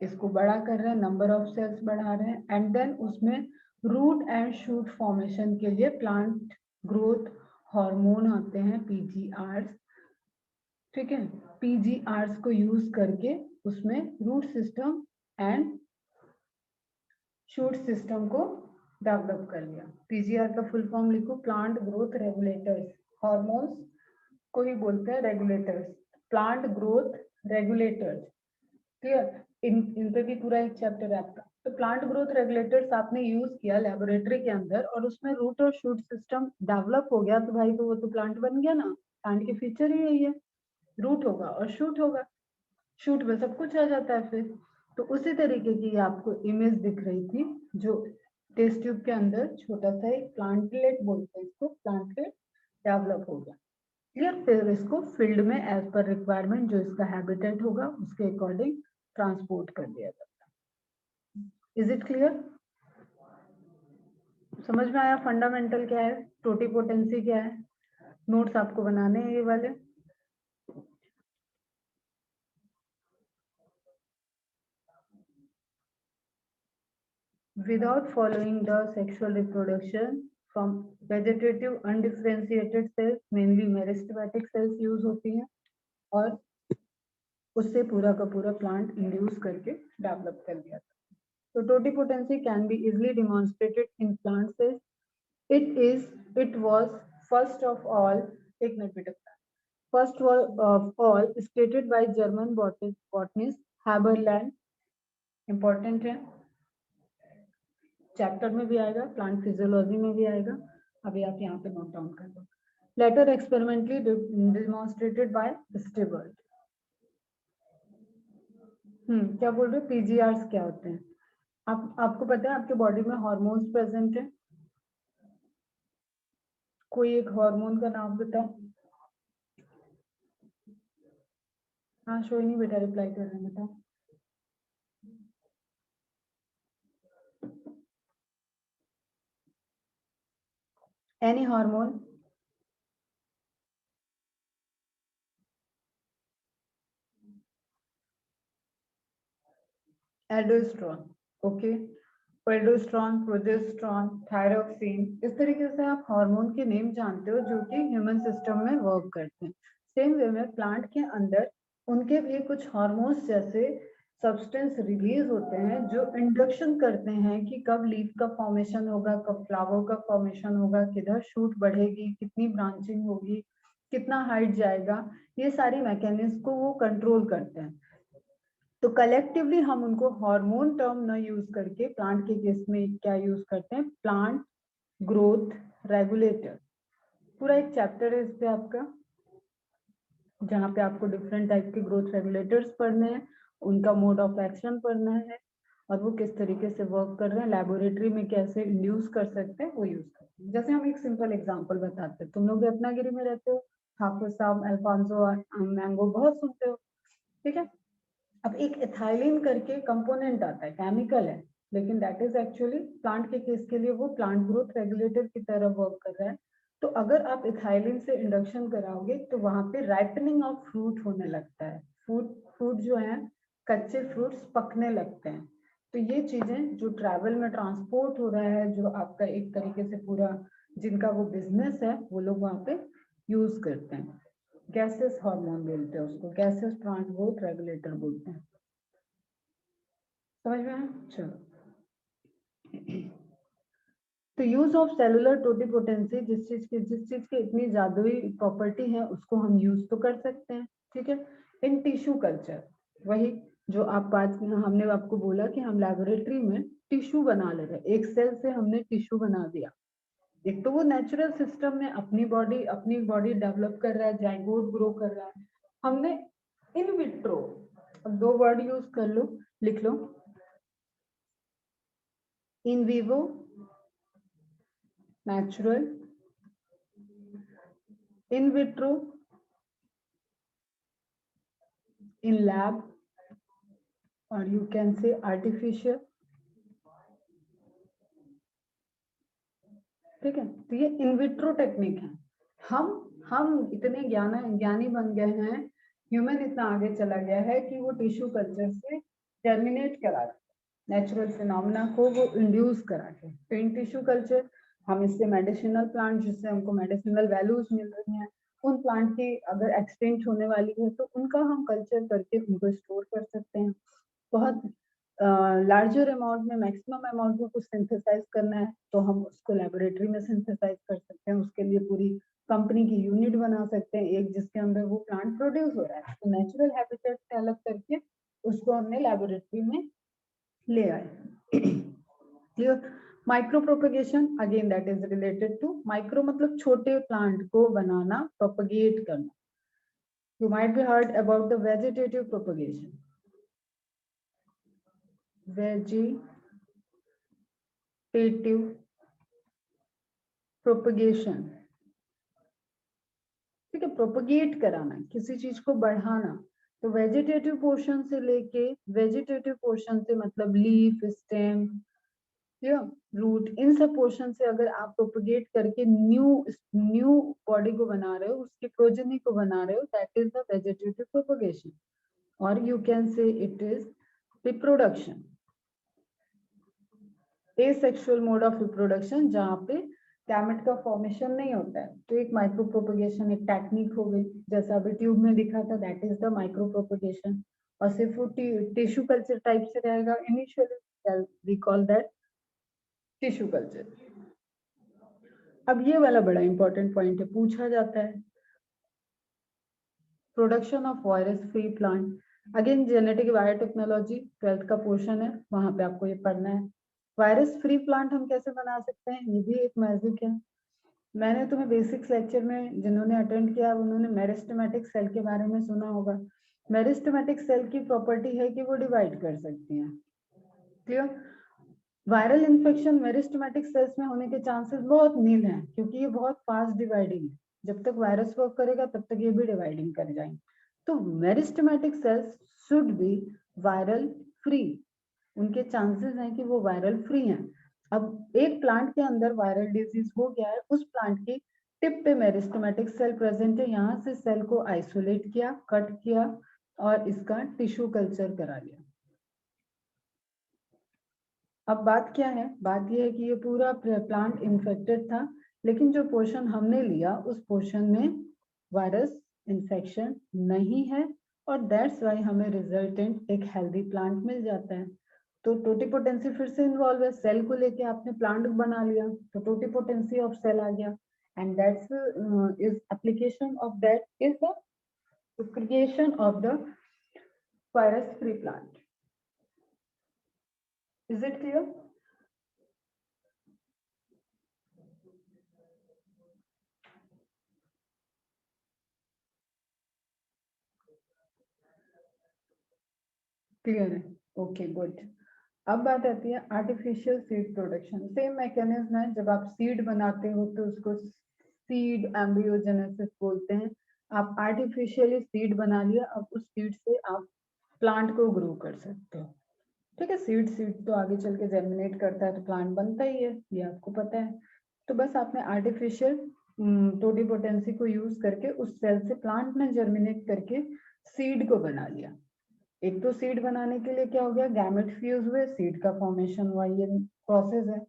इसको बड़ा कर रहे हैं, नंबर ऑफ सेल्स बढ़ा रहे हैं, एंड देन उसमें रूट एंड शूट फॉर्मेशन के लिए प्लांट ग्रोथ हार्मोन आते हैं, पीजीआर। ठीक है, पीजीआर को यूज करके उसमें root system and shoot system को डेवलप कर लिया। पीजीआर का फुल फॉर्म लिखो, प्लांट ग्रोथ रेगुलेटर्स। हॉर्मोन्स को ही बोलते हैं regulators, plant growth regulators. Clear? इन पे भी पूरा एक चैप्टर है आपका। तो प्लांट ग्रोथ रेगुलेटर्स आपने यूज किया लेबोरेटरी के अंदर और उसमें रूट और शूट सिस्टम डेवलप हो गया, तो भाई तो वो तो प्लांट बन गया ना। प्लांट के फीचर ही यही है, रूट होगा और शूट होगा, शूट में सब कुछ आ जाता है फिर। तो उसी तरीके की आपको इमेज दिख रही थी, जो टेस्ट ट्यूब के अंदर छोटा सा एक प्लांटलेट बोलते हैं इसको, प्लांटलेट डेवलप हो गया। क्लियर? फिर इसको फील्ड में एज पर रिक्वायरमेंट जो इसका हैबिटेट होगा उसके अकॉर्डिंग ट्रांसपोर्ट कर दिया जाता है। Is it clear? समझ में आया फंडामेंटल क्या है, टोटिपोटेंसी क्या है? नोट्स आपको बनाने हैं ये वाले। Without following the sexual reproduction from vegetative undifferentiated cells, mainly meristematic cells use होती हैं और उससे पूरा का पूरा प्लांट इंड्यूस करके डेवलप कर दिया था। So totipotency can be easily demonstrated in plant cells. It was first of all, एक मिनट बेटा, first of all stated by German botanist Haberland, important है, चैप्टर में भी आएगा, प्लांट फिजियोलॉजी में भी आएगा, अभी आप यहाँ पे नोट डाउन कर लो। Later experimentally demonstrated by Steward. क्या बोल रहे हो? पीजीआरस क्या होते हैं? आपको पता है आपके बॉडी में हार्मोन्स प्रेजेंट है, कोई एक हार्मोन का नाम बताओ। हाँ शोनी बेटा रिप्लाई कर रहे हैं, बताओ। Any hormone? Aldosterone, okay. Aldosterone, progesterone, thyroxine, इस तरीके से आप हार्मोन के नेम जानते हो जो कि ह्यूमन सिस्टम में वर्क करते हैं। सेम वे में प्लांट के अंदर उनके भी कुछ हार्मोन्स जैसे सब्सटेंस रिलीज होते हैं जो इंडक्शन करते हैं कि कब लीफ का फॉर्मेशन होगा, कब फ्लावर का फॉर्मेशन होगा, किधर शूट बढ़ेगी, कितनी ब्रांचिंग होगी, कितना हाइट जाएगा, ये सारी मैकेनिज्म को वो कंट्रोल करते हैं। तो कलेक्टिवली हम उनको हार्मोन टर्म न यूज करके प्लांट के केस में क्या यूज करते हैं? Plant growth regulator. पूरा एक चैप्टर है इस पे आपका, जहाँ पे आपको डिफरेंट टाइप के ग्रोथ रेगुलेटर्स पढ़ने हैं, उनका मोड ऑफ एक्शन पढ़ना है और वो किस तरीके से वर्क कर रहे हैं, लेबोरेटरी में कैसे इंड्यूस कर सकते हैं वो यूज करते हैं। जैसे हम एक सिंपल एग्जांपल बताते हैं, तुम लोग रत्नागिरी में रहते हो, हाफिज साहब, अल्फांसो, मैंगो बहुत सुनते हो, ठीक है। अब एक एथाइलिन करके कंपोनेंट आता है, केमिकल है, लेकिन दैट इज एक्चुअली प्लांट के केस के लिए वो प्लांट ग्रोथ रेगुलेटर की तरह वर्क कर रहा है। तो अगर आप इथाइलिन से इंडक्शन कराओगे तो वहां पे राइपनिंग ऑफ फ्रूट होने लगता है, फ्रूट जो है कच्चे फ्रूट्स पकने लगते हैं। तो ये चीजें जो ट्रैवल में ट्रांसपोर्ट हो रहा है, जो आपका एक तरीके से पूरा जिनका वो बिजनेस है, वो लोग वहां पे यूज करते हैं। गैसेस हार्मोन बोलते हैं उसको, गैसेस प्लांट ग्रोथ रेगुलेटर बोलते हैं। समझ में आया? चलो। तो यूज ऑफ सेलुलर टोटिपोटेंसी, जिस चीज की इतनी जादुई प्रॉपर्टी है उसको हम यूज तो कर सकते हैं, ठीक है। इन टिश्यू कल्चर, वही जो आप बात हमने आपको बोला कि हम लेबोरेटरी में टिश्यू बना ले रहे हैं, एक सेल से हमने टिश्यू बना दिया। एक तो वो नेचुरल सिस्टम में अपनी बॉडी डेवलप कर रहा है, जाइगोट ग्रो कर रहा है। हमने इन विट्रो, अब दो वर्ड यूज कर लो, लिख लो, in vivo natural, in vitro in lab, और यू कैन से आर्टिफिशियल, ठीक है। तो ये इन विट्रो टेक्निक है। हम इतने ज्ञानी बन गए हैं, ह्यूमन इतना आगे चला गया है कि वो टिश्यू कल्चर से टर्मिनेट करा के नेचुरल फिनोमेना को वो इंड्यूस करा के, तो इन टिश्यू कल्चर हम इससे मेडिसिनल प्लांट जिससे हमको मेडिसिनल वैल्यूज मिल रही हैं, उन प्लांट की अगर एक्सटिंक्ट होने वाली है तो उनका हम कल्चर करके उनको स्टोर कर सकते हैं। बहुत लार्जर अमाउंट में, मैक्सिमम अमाउंट में कुछ सिंथेसाइज करना है तो हम उसको लेबोरेटरी में सिंथेसाइज कर सकते हैं। उसके लिए पूरी कंपनी की यूनिट बना सकते हैं एक, जिसके अंदर वो प्लांट प्रोड्यूस हो रहा है। तो नेचुरल हैबिटेट से अलग करके उसको हमने लेबोरेटरी में ले आए। Clear? Micro propagation, again that is related to micro, मतलब छोटे प्लांट को बनाना, प्रोपगेट करना। You might be heard about the vegetative propagation, vegetative propagation, ठीक है। प्रोपगेट कराना, किसी चीज को बढ़ाना। तो वेजिटेटिव पोर्शन से लेके, वेजिटेटिव पोर्शन से मतलब लीफ, स्टेम या रूट, इन सब पोर्शन से अगर आप प्रोपगेट करके न्यू बॉडी को बना रहे हो, उसकी प्रोजेनी को बना रहे हो, that is the vegetative propagation. और you can say it is reproduction, asexual mode of reproduction, जहाँ पे गैमेट का फॉर्मेशन नहीं होता है। तो एक माइक्रो प्रोपगेशन एक टेक्निक हो गई, जैसा अभी ट्यूब में दिखा था, that is the micro propagation. और सिर्फ वो टिश्यू कल्चर टाइप से रहेगा initially, we call that tissue culture. अब ये वाला बड़ा इंपॉर्टेंट पॉइंट है, पूछा जाता है, production of virus free plant. Again genetic biotechnology 12th का पोर्शन है, वहां पे आपको ये पढ़ना है। वायरस फ्री प्लांट हम कैसे बना सकते हैं, ये भी एक मैजिक है। मैंने तुम्हें बेसिक्स लेक्चर में, जिन्होंने अटेंड किया उन्होंने मेरिस्टेमेटिक सेल के बारे में सुना होगा। मेरिस्टेमेटिक सेल की प्रॉपर्टी है कि वो डिवाइड कर सकती हैं। Clear? Viral infection meristematic cells में होने के चांसेस बहुत नील हैं, क्योंकि ये बहुत फास्ट डिवाइडिंग है। जब तक वायरस वर्क करेगा तब तक ये भी डिवाइडिंग कर जाएंगे। तो meristematic cells should be viral free, उनके चांसेस हैं कि वो वायरल फ्री हैं। अब एक प्लांट के अंदर वायरल डिजीज हो गया है, उस प्लांट की टिप पे मेरिस्टेमेटिक सेल प्रेजेंट है, यहाँ से सेल को आइसोलेट किया, कट किया और इसका टिश्यू कल्चर करा लिया। अब बात क्या है, बात यह है कि ये पूरा प्लांट इन्फेक्टेड था, लेकिन जो पोर्शन हमने लिया उस पोर्शन में वायरस इन्फेक्शन नहीं है, और दैट्स वाई हमें रिजल्टेंट एक हेल्दी प्लांट मिल जाता है। तो टोटिपोटेंसी फिर से इन्वॉल्व है, सेल को लेके आपने प्लांट बना लिया तो टोटिपोटेंसी ऑफ सेल आ गया, and that's is application of that is the creation of the virus free plant. Is it clear? Clear है? Okay good. अब बात आती है artificial seed production. Same mechanism है, जब आप सीड बनाते हो तो उसको सीड एम्ब्रियोजेनेसिस बोलते हैं। आप आर्टिफिशियली सीड बना लिया, अब उस सीड से आप प्लांट को ग्रो कर सकते हो। ठीक है। सीड तो आगे चल के जर्मिनेट करता है तो प्लांट बनता ही है, ये आपको पता है। तो बस आपने आर्टिफिशियल टोटिपोटेंसी को यूज करके उस सेल से प्लांट में जर्मिनेट करके सीड को बना लिया। एक तो सीड बनाने के लिए क्या हो गया, गैमेट फ्यूज हुए, सीड का फॉर्मेशन हुआ, ये प्रोसेस है।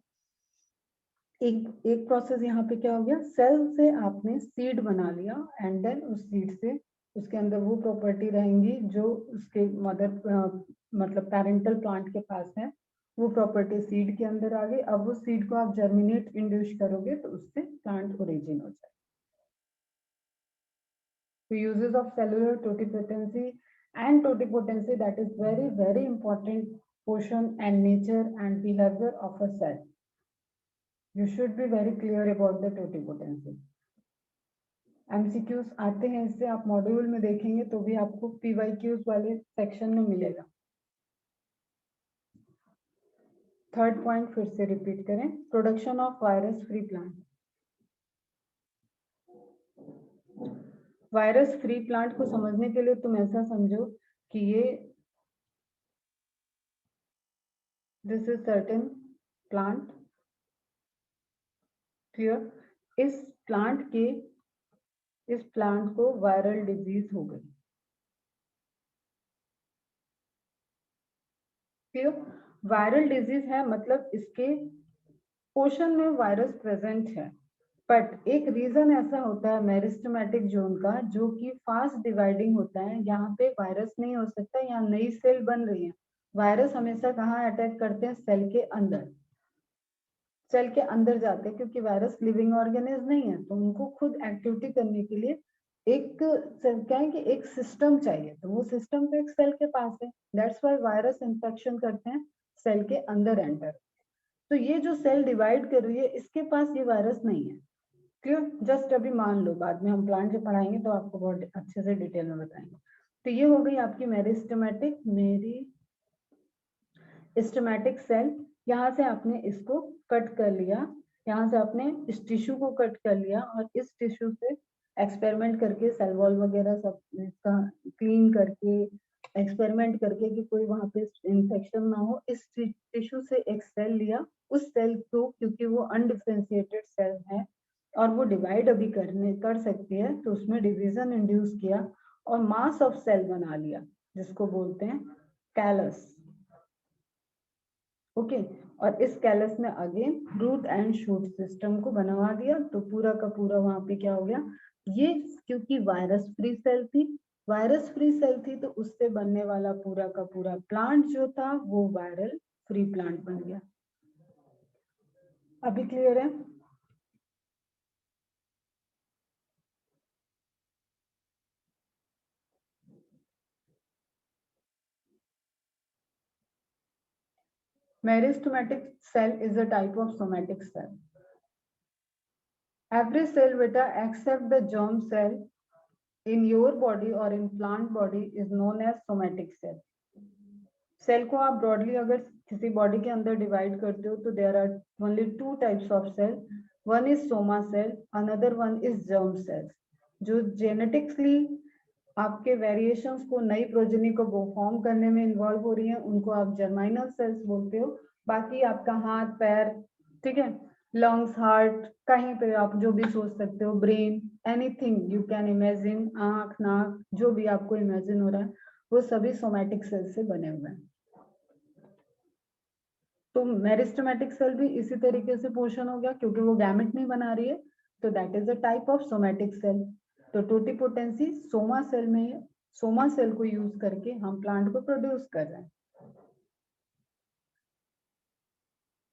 एक प्रोसेस यहाँ पे क्या हो गया, सेल से आपने सीड बना लिया एंड देन उस सीड से उसके अंदर वो प्रॉपर्टी रहेंगी जो उसके मदर मतलब पेरेंटल प्लांट के पास है, वो प्रॉपर्टी सीड के अंदर आ गई। अब वो सीड को आप जर्मिनेट इंड्यूस करोगे तो उससे प्लांट ओरिजिन हो जाए। तो uses of cellular totipotency and totipotency, that is very important portion and nature and behavior of a cell. You should be very clear about the totipotency. MCQs आते हैं इससे, आप मॉड्यूल में देखेंगे तो भी आपको पीवाईक्यूज वाले सेक्शन में मिलेगा। थर्ड पॉइंट फिर से रिपीट करें, production of virus free plant. Virus free plant को समझने के लिए तुम ऐसा समझो कि ये this is certain plant, clear. इस प्लांट को वायरल डिजीज हो गई, क्लियर। वायरल डिजीज है मतलब इसके पोषण में वायरस प्रेजेंट है, बट एक रीजन ऐसा होता है मेरिस्टेमेटिक जोन का जो कि फास्ट डिवाइडिंग होता है, यहाँ पे वायरस नहीं हो सकता, यहाँ नई सेल बन रही है। वायरस हमेशा कहाँ अटैक करते हैं, सेल के अंदर, सेल के अंदर जाते हैं, क्योंकि वायरस लिविंग ऑर्गेनिज्म नहीं है तो उनको खुद एक्टिविटी करने के लिए एक क्या है कि एक सिस्टम चाहिए, तो वो सिस्टम तो एक सेल के पास है। दैट्स व्हाई वायरस इंफेक्शन करते हैं सेल के अंदर एंटर। तो ये जो सेल डिवाइड कर रही है इसके पास ये वायरस नहीं है, क्लियर। जस्ट अभी मान लो, बाद में हम प्लांट जब पढ़ाएंगे तो आपको बहुत अच्छे से डिटेल में बताएंगे। तो ये हो गई आपकी मेरिस्टेमेटिक सेल। यहाँ से आपने इसको कट कर लिया, यहाँ से आपने इस टिश्यू को कट कर लिया और इस टिश्यू से एक्सपेरिमेंट करके सेल वॉल वगैरह सब इसका क्लीन करके एक्सपेरिमेंट करके कि कोई वहां पे इंफेक्शन ना हो, इस टिश्यू से एक सेल लिया। उस सेल को, क्योंकि वो अनडिफरेंशिएटेड सेल है और वो डिवाइड अभी कर सकती है, तो उसमें डिवीजन इंड्यूस किया और मास ऑफ सेल बना लिया जिसको बोलते हैं कैलस, ओके। और इस कैलस में again root and shoot system को बनवा दिया, तो पूरा का पूरा वहां पे क्या हो गया, ये क्योंकि वायरस फ्री सेल थी तो उससे बनने वाला पूरा का पूरा प्लांट जो था वो वायरल फ्री प्लांट बन गया। अभी क्लियर है? Meristematic cell is a type of somatic cell. Every cell beta except the germ cell in your body or in plant body is known as somatic cell. Cell को आप broadly अगर किसी body के अंदर divide करते हो तो there are only two types of cell, one is soma cell, another one is germ cell. जो जेनेटिक्सली आपके वेरिएशंस को, नई प्रोजेनी को फॉर्म करने में इन्वॉल्व हो रही है, उनको आप जर्माइनल सेल्स बोलते हो। बाकी आपका हाथ पैर, ठीक है, लंग्स, हार्ट, कहीं पे आप जो भी सोच सकते हो, brain, anything you can imagine, आंख, नाक, जो भी आपको इमेजिन हो रहा है वो सभी सोमैटिक सेल से बने हुए हैं। तो मेरिस्टेमेटिक सेल भी इसी तरीके से पोषण हो गया, क्योंकि वो गैमेट नहीं बना रही है, तो that is a type of somatic cell. तो टोटिपोटेंसी सोमा सेल में, सोमा सेल को यूज करके हम प्लांट को प्रोड्यूस कर रहे हैं,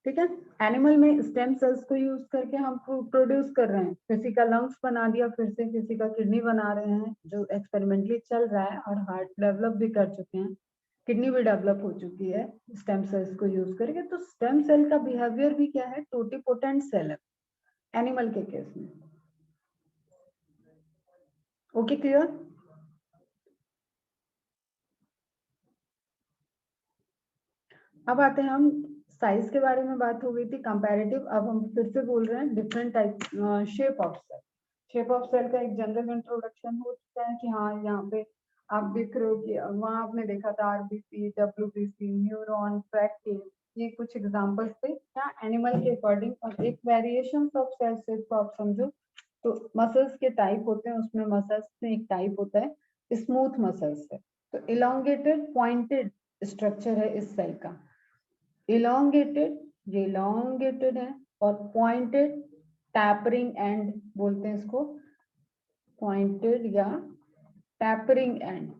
ठीक है। एनिमल में स्टेम सेल्स को यूज करके हम प्रोड्यूस कर रहे हैं, किसी का लंग्स बना दिया, फिर से किसी का किडनी बना रहे हैं, जो एक्सपेरिमेंटली चल रहा है, और हार्ट डेवलप भी कर चुके हैं, किडनी भी डेवलप हो चुकी है स्टेम सेल्स को यूज करके। तो स्टेम सेल का बिहेवियर भी क्या है, टोटिपोटेंट सेल है एनिमल के केस में। Okay, clear? अब आते हैं हम साइज के बारे में, बात हो गई थी कंपैरेटिव, अब हम फिर से बोल रहे हैं different type shape of cell. Shape of cell का एक जनरल इंट्रोडक्शन हो चुका है कि हाँ यहाँ पे आप देख रहे हो कि वहां आपने देखा था आरबीसी, डब्ल्यूबीसी, न्यूरॉन, फ्रैक्टिव, ये कुछ एग्जांपल्स थे क्या एनिमल के अकॉर्डिंग। और एक वेरिएशन ऑफ सेल शेप को आप समझो तो मसल्स के टाइप होते हैं, उसमें मसल्स में एक टाइप होता है स्मूथ मसल्स है। तो इलोंगेटेड पॉइंटेड स्ट्रक्चर है इस सेल का। इलोंगेटेड, ये इलोंगेटेड है, और पॉइंटेड टैपरिंग एंड बोलते हैं इसको, पॉइंटेड या टैपरिंग एंड।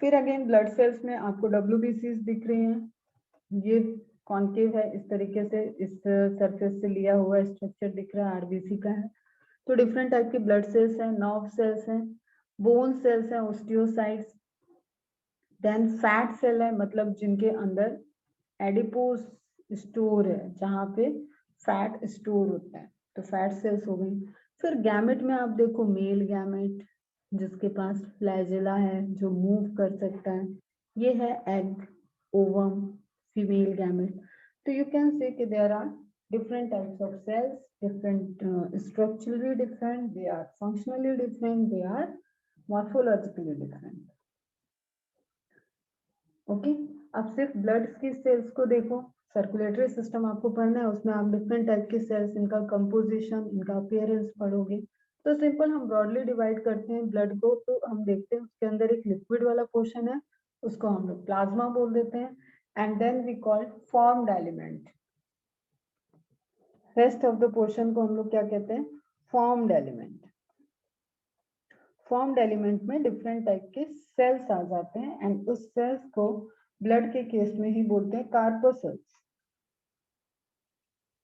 फिर अगेन ब्लड सेल्स में आपको डब्ल्यूबीसी दिख रही हैं, ये कॉन्केव है इस तरीके से, इस सरफेस से लिया हुआ स्ट्रक्चर दिख रहा है, आरबीसी का है। तो डिफरेंट टाइप के ब्लड सेल्स हैं, नर्व सेल्स हैं, बोन सेल्स हैं, ऑस्टियोसाइट्स, देन फैट सेल है, मतलब जिनके अंदर एडिपोज स्टोर है, जहाँ पे फैट स्टोर होता है, तो फैट सेल्स हो गई। फिर गैमेट में आप देखो मेल गैमेट, जिसके पास फ्लैजेला है, जो मूव कर सकता है, ये है एग, ओवम, फीमेल गैमेट। तो you can say कि there are different types of cells, different structurally different, they are functionally different, they are morphologically different. Okay, अब सिर्फ ब्लड की सेल्स को देखो, सर्कुलेटरी सिस्टम आपको पढ़ना है, उसमें आप डिफरेंट टाइप के सेल्स, इनका कंपोजिशन, इनका अपीयरेंस पढ़ोगे। तो सिंपल हम ब्रॉडली डिवाइड करते हैं ब्लड को, तो हम देखते हैं उसके अंदर एक लिक्विड वाला पोर्शन है, उसको हम लोग प्लाज्मा बोल देते हैं, and then we call formed element. Rest of the portion को हम लोग क्या कहते हैं, फॉर्म्ड एलिमेंट। फॉर्म्ड एलिमेंट में डिफरेंट टाइप के सेल्स आ जाते हैं, एंड उस सेल्स को ब्लड के केस में ही बोलते हैं कार्पोसेल्स।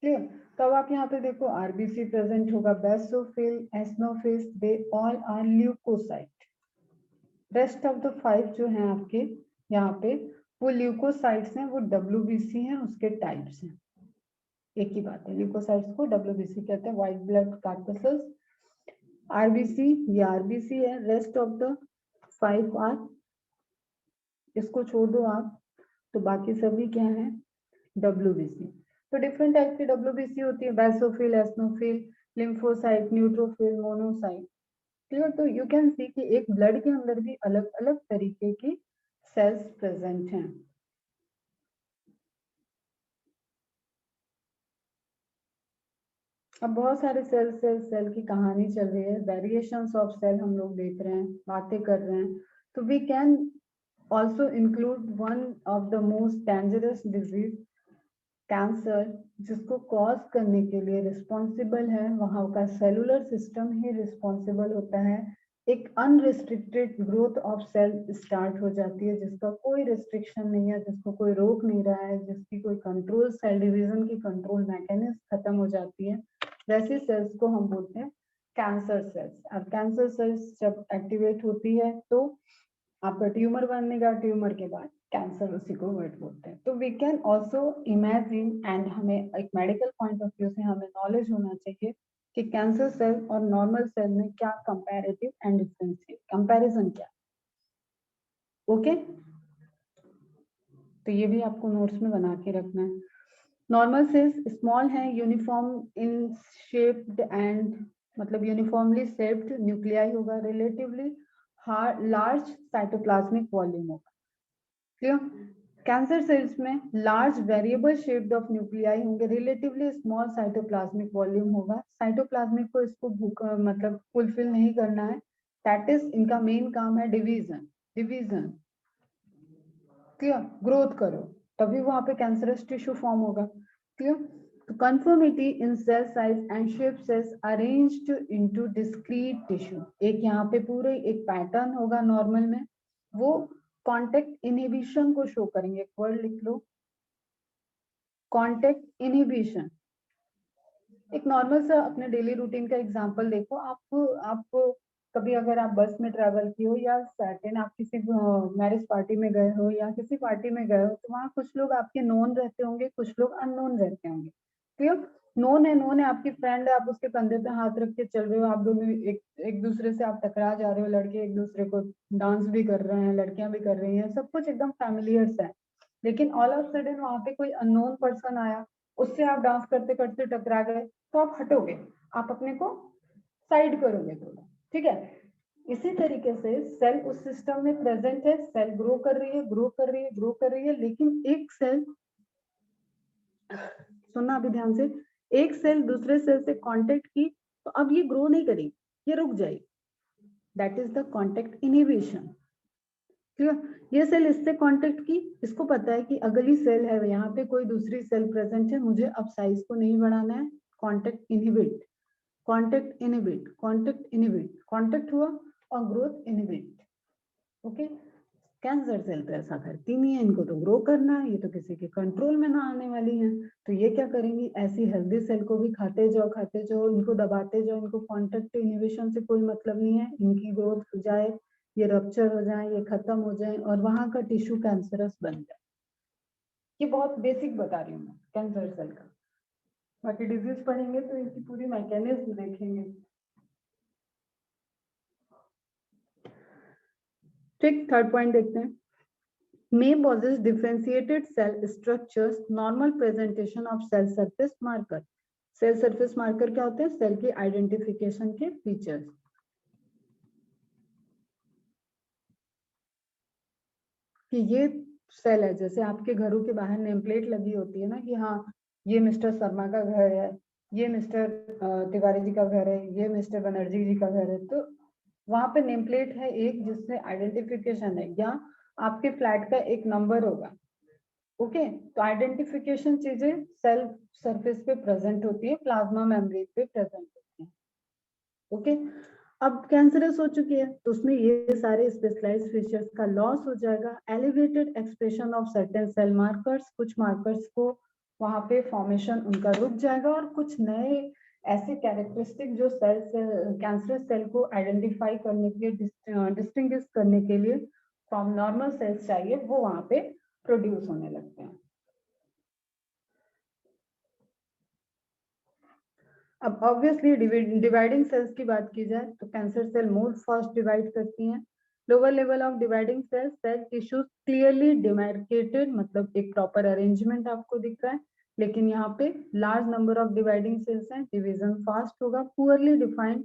क्लियर? तब आप यहाँ पे देखो आरबीसी प्रेजेंट होगा, basophil, eosinophils, they all are leucocyte. Rest of the 5 जो हैं आपके यहाँ पे, वो ल्यूकोसाइट्स हैं, वो डब्ल्यूबीसी हैं, उसके टाइप्स हैं। एक ही बात है, ल्यूकोसाइट्स को डब्ल्यूबीसी कहते हैं, व्हाइट ब्लड कार्पोसेल्स। आरबीसी, ये आरबीसी है, रेस्ट ऑफ द 5 आर, इसको छोड़ दो आप, तो बाकी सभी क्या है, डब्ल्यूबीसी। तो डिफरेंट टाइप की डब्ल्यूबीसी होती है, basophil, eosinophil, lymphocyte, neutrophil, monocyte. Clear? तो यू कैन सी कि एक ब्लड के अंदर भी अलग अलग तरीके की सेल्स प्रेजेंट हैं। अब बहुत सारे सेल की कहानी चल रही है, वेरिएशंस ऑफ सेल हम लोग देख रहे हैं, बातें कर रहे हैं। तो we can also include one of the most dangerous disease, cancer, जिसको कॉज करने के लिए रिस्पॉन्सिबल है वहां का सेलुलर सिस्टम ही रिस्पॉन्सिबल होता है। एक unrestricted growth of cell start हो जाती है, जिसका कोई रिस्ट्रिक्शन नहीं है, जिसको कोई रोक नहीं रहा है, जिसकी कोई कंट्रोल, सेल डिवीजन की कंट्रोल मैकेनिज्म खत्म हो जाती है, वैसे सेल्स को हम बोलते हैं कैंसर सेल्स। और कैंसर सेल्स जब एक्टिवेट होती है तो आपका ट्यूमर बनेगा, ट्यूमर के बाद कैंसर, उसी को वर्ड बोलते हैं। तो we can also imagine, and हमें एक मेडिकल पॉइंट ऑफ व्यू से हमें नॉलेज होना चाहिए कि कैंसर सेल और नॉर्मल सेल में क्या कंपैरेटिव एंड डिफरेंस है, कंपैरिजन क्या। ओके, तो ये भी आपको नोट्स में बना के रखना है। नॉर्मल सेल्स स्मॉल है, यूनिफॉर्म इन शेप्ड एंड, मतलब यूनिफॉर्मली शेप्ड न्यूक्लियाई होगा, रिलेटिवली लार्ज साइटोप्लाज्मिक वॉल्यूम होगा। क्लियर? कैंसर सेल्स में large variable shaped of nuclei होंगे, रिलेटिवली स्मॉल साइटोप्लाज्मिक वॉल्यूम होगा। साइटोप्लाज्मिक को इसको मतलब फुलफिल नहीं करना है, दैट इज इनका मेन काम है डिवीजन। Division, clear? ग्रोथ करो, तभी वहां पे कैंसरस टिश्यू फॉर्म होगा। क्लियर? तो conformity in cell size and shape cells arranged into discrete tissue, एक यहाँ पे पूरे एक पैटर्न होगा नॉर्मल में, वो कॉन्टेक्ट इनहिबिशन को शो करेंगे। एक वर्ड लिख लो, कॉन्टेक्ट इनहिबिशन। एक नॉर्मल सा अपने डेली रूटीन का एग्जांपल देखो, आप कभी अगर आप बस में ट्रैवल की हो, या सर्टेन आप किसी मैरिज पार्टी में गए हो या किसी पार्टी में गए हो, तो वहाँ कुछ लोग आपके नोन रहते होंगे, कुछ लोग अननोन रहते होंगे। क्लियर? नोन है आपकी फ्रेंड है, आप उसके कंधे पे हाथ रख के चल रहे हो, आप दोनों एक दूसरे से आप टकरा जा रहे हो, लड़के एक दूसरे को डांस भी कर रहे हैं, लड़कियां भी कर रही हैं, सब कुछ एकदम फैमिलियर सा है। लेकिन ऑल ऑफ सडन वहां पे कोई अननोन पर्सन आया, उससे आप डांस करते करते टकरा गए, तो आप हटोगे, आप अपने को साइड करोगे थोड़ा, ठीक है। इसी तरीके से सेल उस सिस्टम में प्रेजेंट है, सेल ग्रो कर रही है, ग्रो कर रही है, ग्रो कर रही है, लेकिन एक सेल, सुनना अभी ध्यान से, एक सेल दूसरे सेल से कांटेक्ट की तो अब ये ग्रो नहीं करेगी, ये रुक जाएगी, that is the contact inhibition. Clear? ये सेल इससे कांटेक्ट की, इसको पता है कि अगली सेल है, यहाँ पे कोई दूसरी सेल प्रेजेंट है, मुझे अब साइज को नहीं बढ़ाना है, contact inhibit, contact inhibit, contact inhibit, contact हुआ और growth inhibit. Okay, cancer cell तो ऐसा करती नहीं है, इनको तो ग्रो करना है, ये तो किसी के कंट्रोल में ना आने वाली है, तो ये क्या करेंगी, ऐसी हेल्दी सेल को भी खाते जाओ, इनको दबाते जाओ, इनको कांटेक्ट इनहिबिशन से कोई मतलब नहीं है, इनकी ग्रोथ हो जाए, ये रप्चर हो जाए, ये खत्म हो जाए और वहां का टिश्यू कैंसरस बन जाए। ये बहुत बेसिक बता रही हूँ मैं कैंसर सेल का, बाकी डिजीज पढ़ेंगे तो इसकी पूरी मैकेनिज्म देखेंगे। ठीक, थर्ड पॉइंट देखते हैं। May possess differentiated cell structures, normal presentation of cell surface marker. Cell surface marker क्या होते हैं? सेल की आइडेंटिफिकेशन के फीचर्स। कि ये सेल है, जैसे आपके घरों के बाहर नेम प्लेट लगी होती है ना कि हाँ ये मिस्टर शर्मा का घर है, ये मिस्टर तिवारी जी का घर है, ये मिस्टर बनर्जी जी का घर है, तो वहां पे नेम प्लेट है एक जिससे आइडेंटिफिकेशन है, या आपके फ्लैट का एक नंबर होगा। ओके, तो आइडेंटिफिकेशन चीजें सेल सरफेस पे प्रेजेंट होती है, प्लाज्मा मेम्ब्रेन पे प्रेजेंट होती है। ओके, अब कैंसरस हो चुकी है तो उसमें ये सारे स्पेशलाइज्ड फीचर्स का लॉस हो जाएगा। Elevated expression of certain cell markers, कुछ मार्कर्स को वहां पे फॉर्मेशन उनका रुक जाएगा और कुछ नए ऐसे कैरेक्टरिस्टिक जो सेल कैंसरस सेल को आइडेंटिफाई करने के लिए, डिस्टिंग्विश करने के लिए फ्रॉम नॉर्मल सेल्स चाहिए, वो वहां पे प्रोड्यूस होने लगते हैं। अब ऑब्वियसली डिवाइडिंग सेल्स की बात की जाए तो cancer cell more fast divide करती हैं। Lower level of dividing cell, cell tissues clearly demarcated, मतलब एक प्रॉपर अरेंजमेंट आपको दिख रहा है, लेकिन यहाँ पे large number of dividing cells हैं, डिवीजन फास्ट होगा। पुअरली डिफाइंड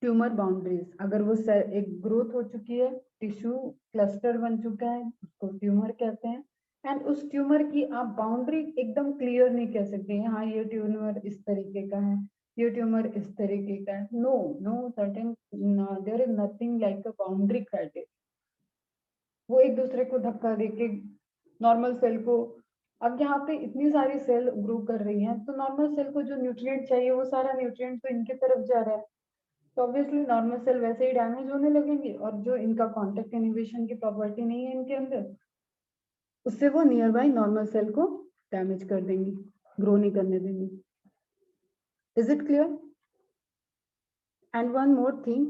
ट्यूमर बाउंड्रीज, अगर वो सेल एक ग्रोथ हो चुकी है, टिश्यू क्लस्टर बन चुका है, उसको ट्यूमर कहते हैं। एंड उस ट्यूमर की आप बाउंड्री एकदम क्लियर नहीं कह सकते, हाँ ये ट्यूमर इस तरीके का है, ये ट्यूमर इस तरीके का है, no no certain, there is nothing like a boundary criteria. वो एक दूसरे को धक्का देके नॉर्मल सेल को, अब यहाँ पे इतनी सारी सेल ग्रो कर रही हैं तो नॉर्मल सेल को जो न्यूट्रिएंट चाहिए वो सारा न्यूट्रिएंट तो इनकी तरफ जा रहा है, तो ऑब्वियसली नॉर्मल सेल वैसे ही डैमेज होने लगेंगे, और जो इनका कांटेक्ट इनहिबिशन की प्रॉपर्टी नहीं है इनके अंदर, उससे वो नियर बाय नॉर्मल सेल को डैमेज कर देंगी, ग्रो नहीं करने देंगी। Is it clear? And one more thing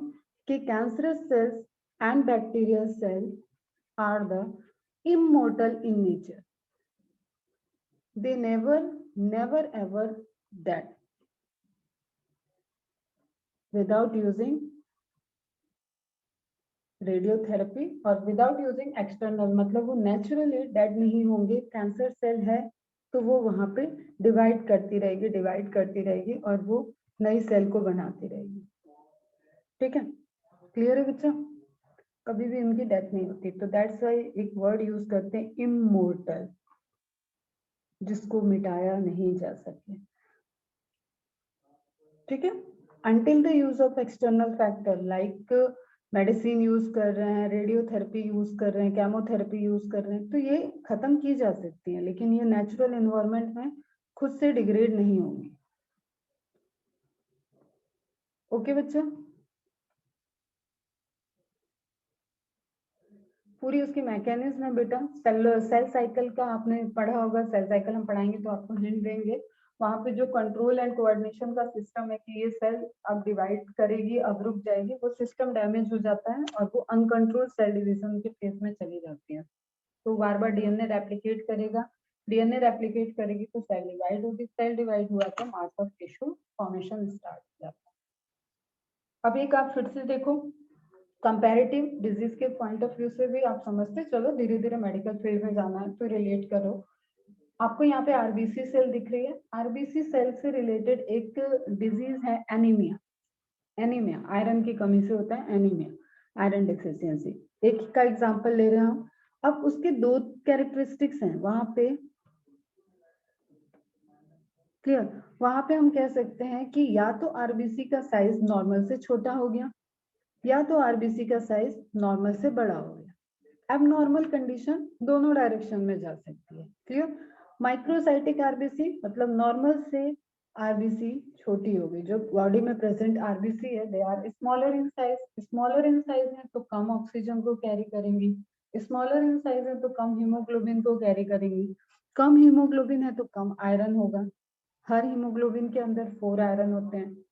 कि cancerous cells and bacterial cell are the immortal in nature. They never ever dead without using radiotherapy और विदाउट यूजिंग एक्सटर्नल, मतलब वो नेचुरली डेड नहीं होंगे। कैंसर सेल है तो वो वहां पे डिवाइड करती रहेगी, डिवाइड करती रहेगी और वो नई सेल को बनाती रहेगी। ठीक है, क्लियर है बच्चा? कभी भी उनकी डेथ नहीं होती, तो दैट्स वाई एक वर्ड यूज करते हैं इमोर्टल, जिसको मिटाया नहीं जा सके। ठीक है, until the use of external factor like medicine use कर रहे हैं, रेडियोथेरेपी यूज कर रहे हैं, केमोथेरेपी यूज कर रहे हैं, तो ये खत्म की जा सकती है, लेकिन ये नेचुरल एनवायरनमेंट में खुद से डिग्रेड नहीं होंगी। ओके बच्चा, पूरी उसकी मैकेनिज्म है बेटा। सेल साइकिल का आपने पढ़ा होगा, सेल साइकिल हम पढ़ाएंगे तो आपको हिंट देंगे। वहां पे जो कंट्रोल एंड कोऑर्डिनेशन का सिस्टम है कि ये सेल अब डिवाइड करेगी, अब रुक जाएगी, वो सिस्टम डैमेज हो जाता है और वो अनकंट्रोल्ड सेल डिवीजन के फेज में चली जाती है। तो बार बार डीएनए रेप्लिकेट करेगा, डीएनए रेप्लिकेट करेगी तो सेल डिवाइड होगी, सेल डिवाइड हुआ तो mass of tissue formation start हो जाता है। अब एक आप फिर से देखो, कंपैरेटिव डिजीज के पॉइंट ऑफ व्यू से भी आप समझते चलो, धीरे धीरे मेडिकल फील्ड में जाना है तो रिलेट करो। आपको यहाँ पे आरबीसी सेल दिख रही है, आरबीसी सेल से रिलेटेड एक डिजीज है एनीमिया। एनीमिया, आयरन की कमी से होता है एनीमिया, आयरन डिफिशियंसी। एक का एग्जांपल ले रहे हैं हम। अब उसके दो कैरेक्टरिस्टिक्स हैं वहां पे, क्लियर। वहां पे हम कह सकते हैं कि या तो आरबीसी का साइज नॉर्मल से छोटा हो गया, या तो आरबीसी का साइज नॉर्मल से बड़ा हो गया। अब नॉर्मल कंडीशन दोनों डायरेक्शन में जा सकती है, क्लियर। माइक्रोसाइटिक आरबीसी मतलब नॉर्मल से आरबीसी छोटी होगी। जो बॉडी में प्रेजेंट आरबीसी है they are smaller in size, smaller in size है तो कम ऑक्सीजन को कैरी करेंगी, स्मॉलर इन साइज है तो कम हीमोग्लोबिन को कैरी करेंगी, कम हीमोग्लोबिन है तो कम आयरन होगा। हर हीमोग्लोबिन के अंदर 4 आयरन होते हैं।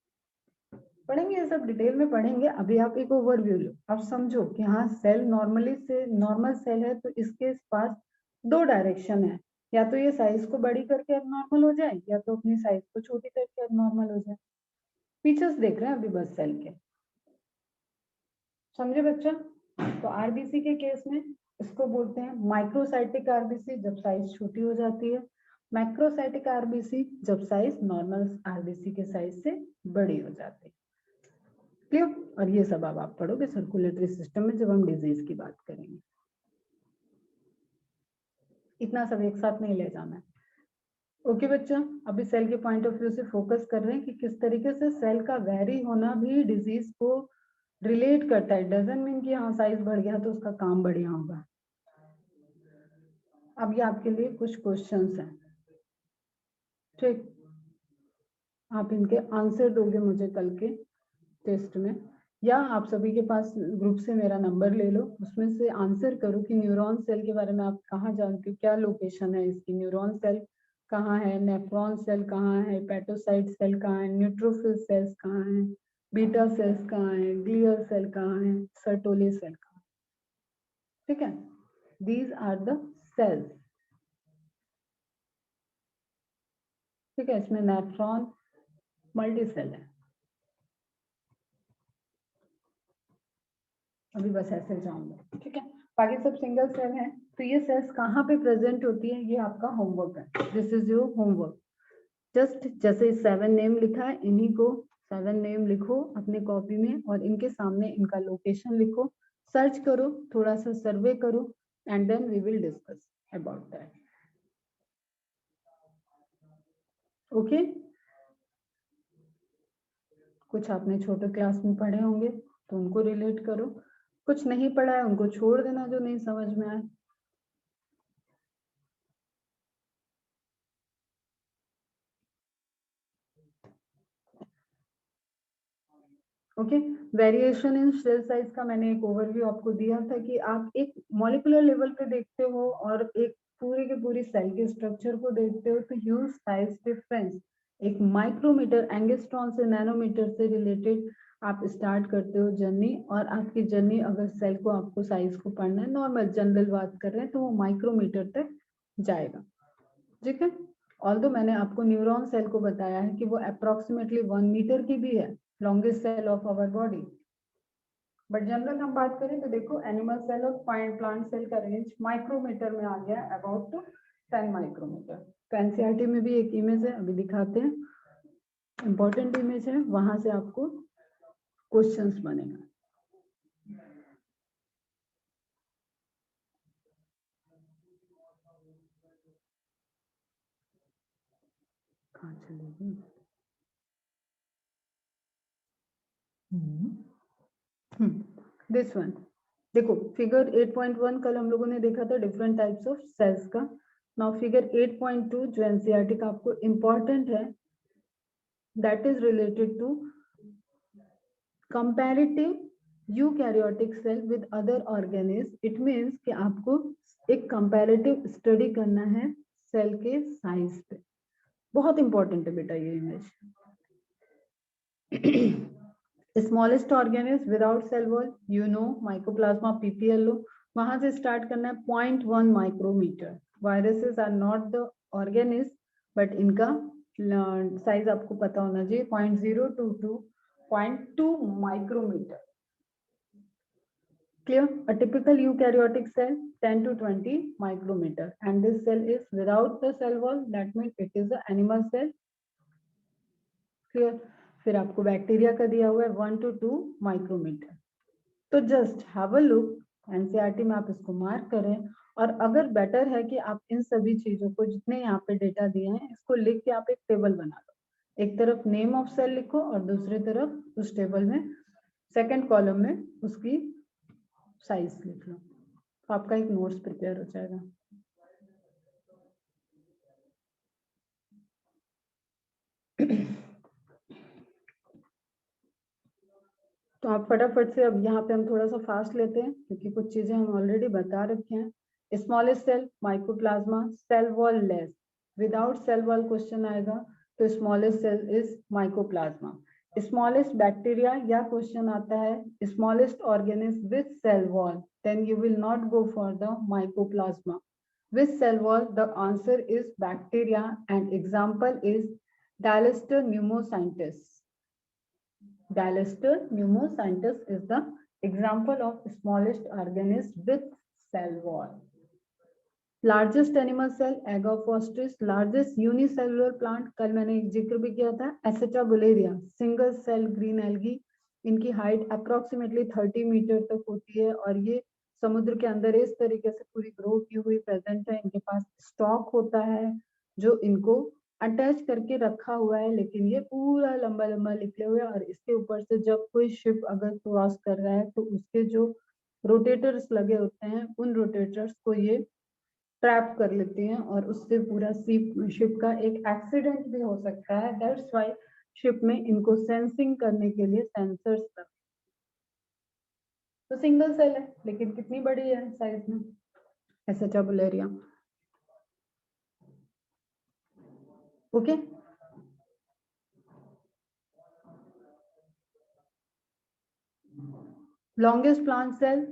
पढ़ेंगे ये सब डिटेल में पढ़ेंगे, अभी आप एक ओवरव्यू लो। अब समझो कि हाँ सेल नॉर्मली से नॉर्मल सेल है तो इसके पास दो डायरेक्शन है, या तो ये साइज को बड़ी करके अब नॉर्मल हो जाए, या तो अपनी साइज को छोटी करके अब नॉर्मल हो जाए। फीचर्स देख रहे हैं अभी बस सेल के, समझे बच्चा। तो आरबीसी के केस में इसको बोलते हैं माइक्रोसाइटिक आरबीसी जब साइज छोटी हो जाती है, मैक्रोसाइटिक आरबीसी जब साइज नॉर्मल आरबीसी के साइज से बड़ी हो जाती है, क्लियर। और ये सब अब आप पढ़ोगे सर्कुलेटरी सिस्टम में जब हम डिजीज की बात करेंगे। इतना सब एक साथ नहीं ले जाना है, ओके बच्चा। अभी सेल के पॉइंट ऑफ व्यू से फोकस कर रहे हैं कि किस तरीके से सेल का वेरी होना भी डिजीज को रिलेट करता है। डजंट मीन कि हाँ साइज बढ़ गया तो उसका काम बढ़िया होगा। अब ये आपके लिए कुछ क्वेश्चंस हैं, ठीक। आप इनके आंसर दोगे मुझे कल के टेस्ट में, या आप सभी के पास ग्रुप से मेरा नंबर ले लो, उसमें से आंसर करो कि न्यूरॉन सेल के बारे में आप कहाँ जानते हो, क्या लोकेशन है इसकी, न्यूरॉन सेल कहाँ है, नेफ्रॉन सेल कहाँ है, पेटोसाइट सेल कहाँ है, न्यूट्रोफिल सेल्स कहाँ है, बीटा सेल्स कहाँ है, ग्लियल सेल कहाँ है, सर्टोली सेल कहाँ है, ठीक है। दीज आर द सेल्स, ठीक है। इसमें नेफ्रॉन मल्टी सेल है। अभी बस ऐसे जाऊंगा, ठीक है। बाकी सब सिंगल सेल है। तो ये सेल्स कहाँ पे प्रेजेंट होती है, ये आपका होमवर्क है, this is your homework. Just जैसे 7 नेम लिखा है, इन्हीं को 7 नेम लिखो अपने कॉपी में और इनके सामने इनका लोकेशन लिखो, सर्च करो, थोड़ा सा सर्वे करो, and then we will discuss about that, okay. कुछ आपने छोटे क्लास में पढ़े होंगे तो उनको रिलेट करो, कुछ नहीं पढ़ा है उनको छोड़ देना जो नहीं समझ में आए, okay. Variation in cell size का मैंने एक ओवरव्यू आपको दिया था कि आप एक मॉलिक्यूलर लेवल पे देखते हो और एक पूरे के पूरी सेल के स्ट्रक्चर को देखते हो, तो ह्यूज साइज डिफरेंस एक माइक्रोमीटर एंगस्ट्रॉन से नैनोमीटर से रिलेटेड आप स्टार्ट करते हो जर्नी, और आपकी जर्नी अगर सेल को आपको साइज को पढ़ना है, नॉर्मल जनरल बात कर रहे हैं, तो वो माइक्रोमीटर तक जाएगा, ठीक है। ऑल्दो मैंने आपको न्यूरॉन सेल को बताया है कि वो अप्रोक्सीमेटली 1 मीटर की भी है, longest cell of our body. But general हम बात करें तो देखो एनिमल सेल और प्लांट सेल का रेंज माइक्रोमीटर में आ गया, अबाउट टू 10 माइक्रोमीटर। तो एनसीईआरटी में भी एक इमेज है, अभी दिखाते हैं, इंपॉर्टेंट इमेज है, वहां से आपको क्वेश्चंस बनेगा। कहाँ चलेगी? दिस वन देखो, फिगर 8.1 कल हम लोगों ने देखा था डिफरेंट टाइप्स ऑफ सेल्स का। नाउ फिगर 8.2 जो एनसीईआरटी का आपको इंपॉर्टेंट है, that is related to comparative eukaryotic cell with other organism. It means कि आपको एक कंपैरेटिव स्टडी करना है सेल के साइज पे, बहुत इंपॉर्टेंट है बेटा ये इमेज। Smallest organism without cell wall, you know mycoplasma PPL लो, वहां से स्टार्ट करना है 0.1 micrometre. Viruses are not the organism but इनका साइज आपको पता होना चाहिए 0.0 to 0.2 micrometer, clear। A typical eukaryotic cell 10 to 20 micrometer, and this cell is without the cell wall, that means it is an animal cell, clear। फिर आपको bacteria का दिया हुआ है 1 to 2 माइक्रोमीटर। तो just have a look, NCERT में आप इसको मार्क करें, और अगर बेटर है कि आप इन सभी चीजों को जितने यहाँ पे डेटा दिए हैं इसको लिख के आप एक टेबल बना लो। एक तरफ नेम ऑफ सेल लिखो और दूसरी तरफ उस टेबल में सेकंड कॉलम में उसकी साइज लिख लो, तो आपका एक नोट्स प्रिपेयर हो जाएगा। तो आप फटाफट से, अब यहाँ पे हम थोड़ा सा फास्ट लेते हैं क्योंकि कुछ चीजें हम ऑलरेडी बता रखे हैं। Smallest cell mycoplasma, cell wall less, without cell wall question आएगा तो smallest cell is mycoplasma. Smallest bacteria या क्वेश्चन आता है smallest organism with cell wall, then you will not go for the mycoplasma. With cell wall, the answer is bacteria and example is Dalister pneumocystis. Dalister pneumocystis is the example of smallest organism with cell wall. Largest animal cell Agaphostris, largest unicellular plant, कल मैंने एक जिक्र भी किया था, Acetabularia, single cell green algae, इनकी height approximately 30 metre तक होती है और ये समुद्र के अंदर इस तरीके से पूरी ग्रो की हुई प्रेजेंट है। इनके पास स्टॉक होता है जो इनको अटैच करके रखा हुआ है, लेकिन ये पूरा लंबा लंबा निकले हुए, और इसके ऊपर से जब कोई शिप अगर क्रॉस कर रहा है तो उसके जो रोटेटर्स लगे होते हैं उन रोटेटर्स को ये ट्रैप कर लेती हैं और उससे पूरा शिप का एक एक्सीडेंट भी हो सकता है। दैट्स व्हाई शिप में इनको सेंसिंग करने के लिए सेंसर्स लगे। तो सिंगल सेल है लेकिन कितनी बड़ी है साइज में, acetabularia. Okay, longest plant cell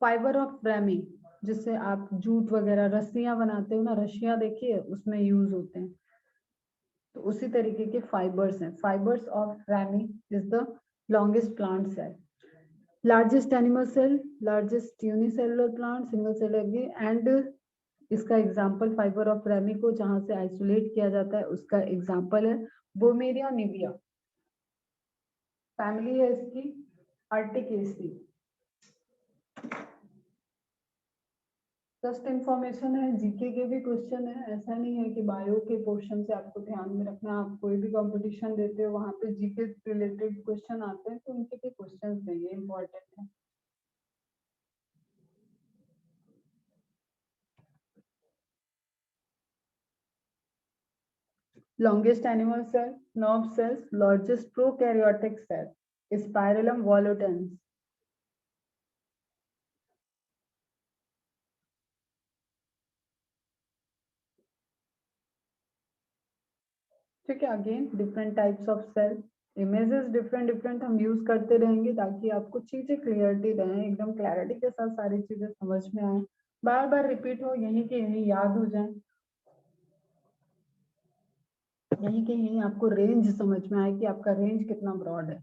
fibre of ramie, जिससे आप जूट वगैरह रस्सियां बनाते हो ना, रस्सियां देखिए उसमें यूज होते हैं, तो उसी तरीके के फाइबर्स हैं। Fibres of ramie is the longest plant cell. Largest animal cell, largest unicellular plant, single cell and इसका एग्जांपल फाइबर ऑफ रैमी को जहां से आइसोलेट किया जाता है उसका एग्जांपल है बोमेरिया निविया। फैमिली है इसकी आर्टिकेसी। जस्ट इंफॉर्मेशन है, जीके के भी क्वेश्चन है, ऐसा नहीं है कि बायो के पोर्शन से आपको ध्यान में रखना। आप कोई भी कंपटीशन देते हो वहां पे जीके रिलेटेड क्वेश्चन आते हैं तो उनके भी क्वेश्चन चाहिए, इंपॉर्टेंट है। Longest animal cell, nerve cells, largest prokaryotic cell, Spirillum volutans. ठीक है, again different types of cell, images different हम यूज करते रहेंगे ताकि आपको चीजें क्लियरिटी रहे, एकदम क्लैरिटी के साथ सारी चीजें समझ में आए, बार बार रिपीट हो, यहीं के यहीं याद हो जाए, यहीं के यहीं आपको रेंज समझ में आए कि आपका रेंज कितना ब्रॉड है।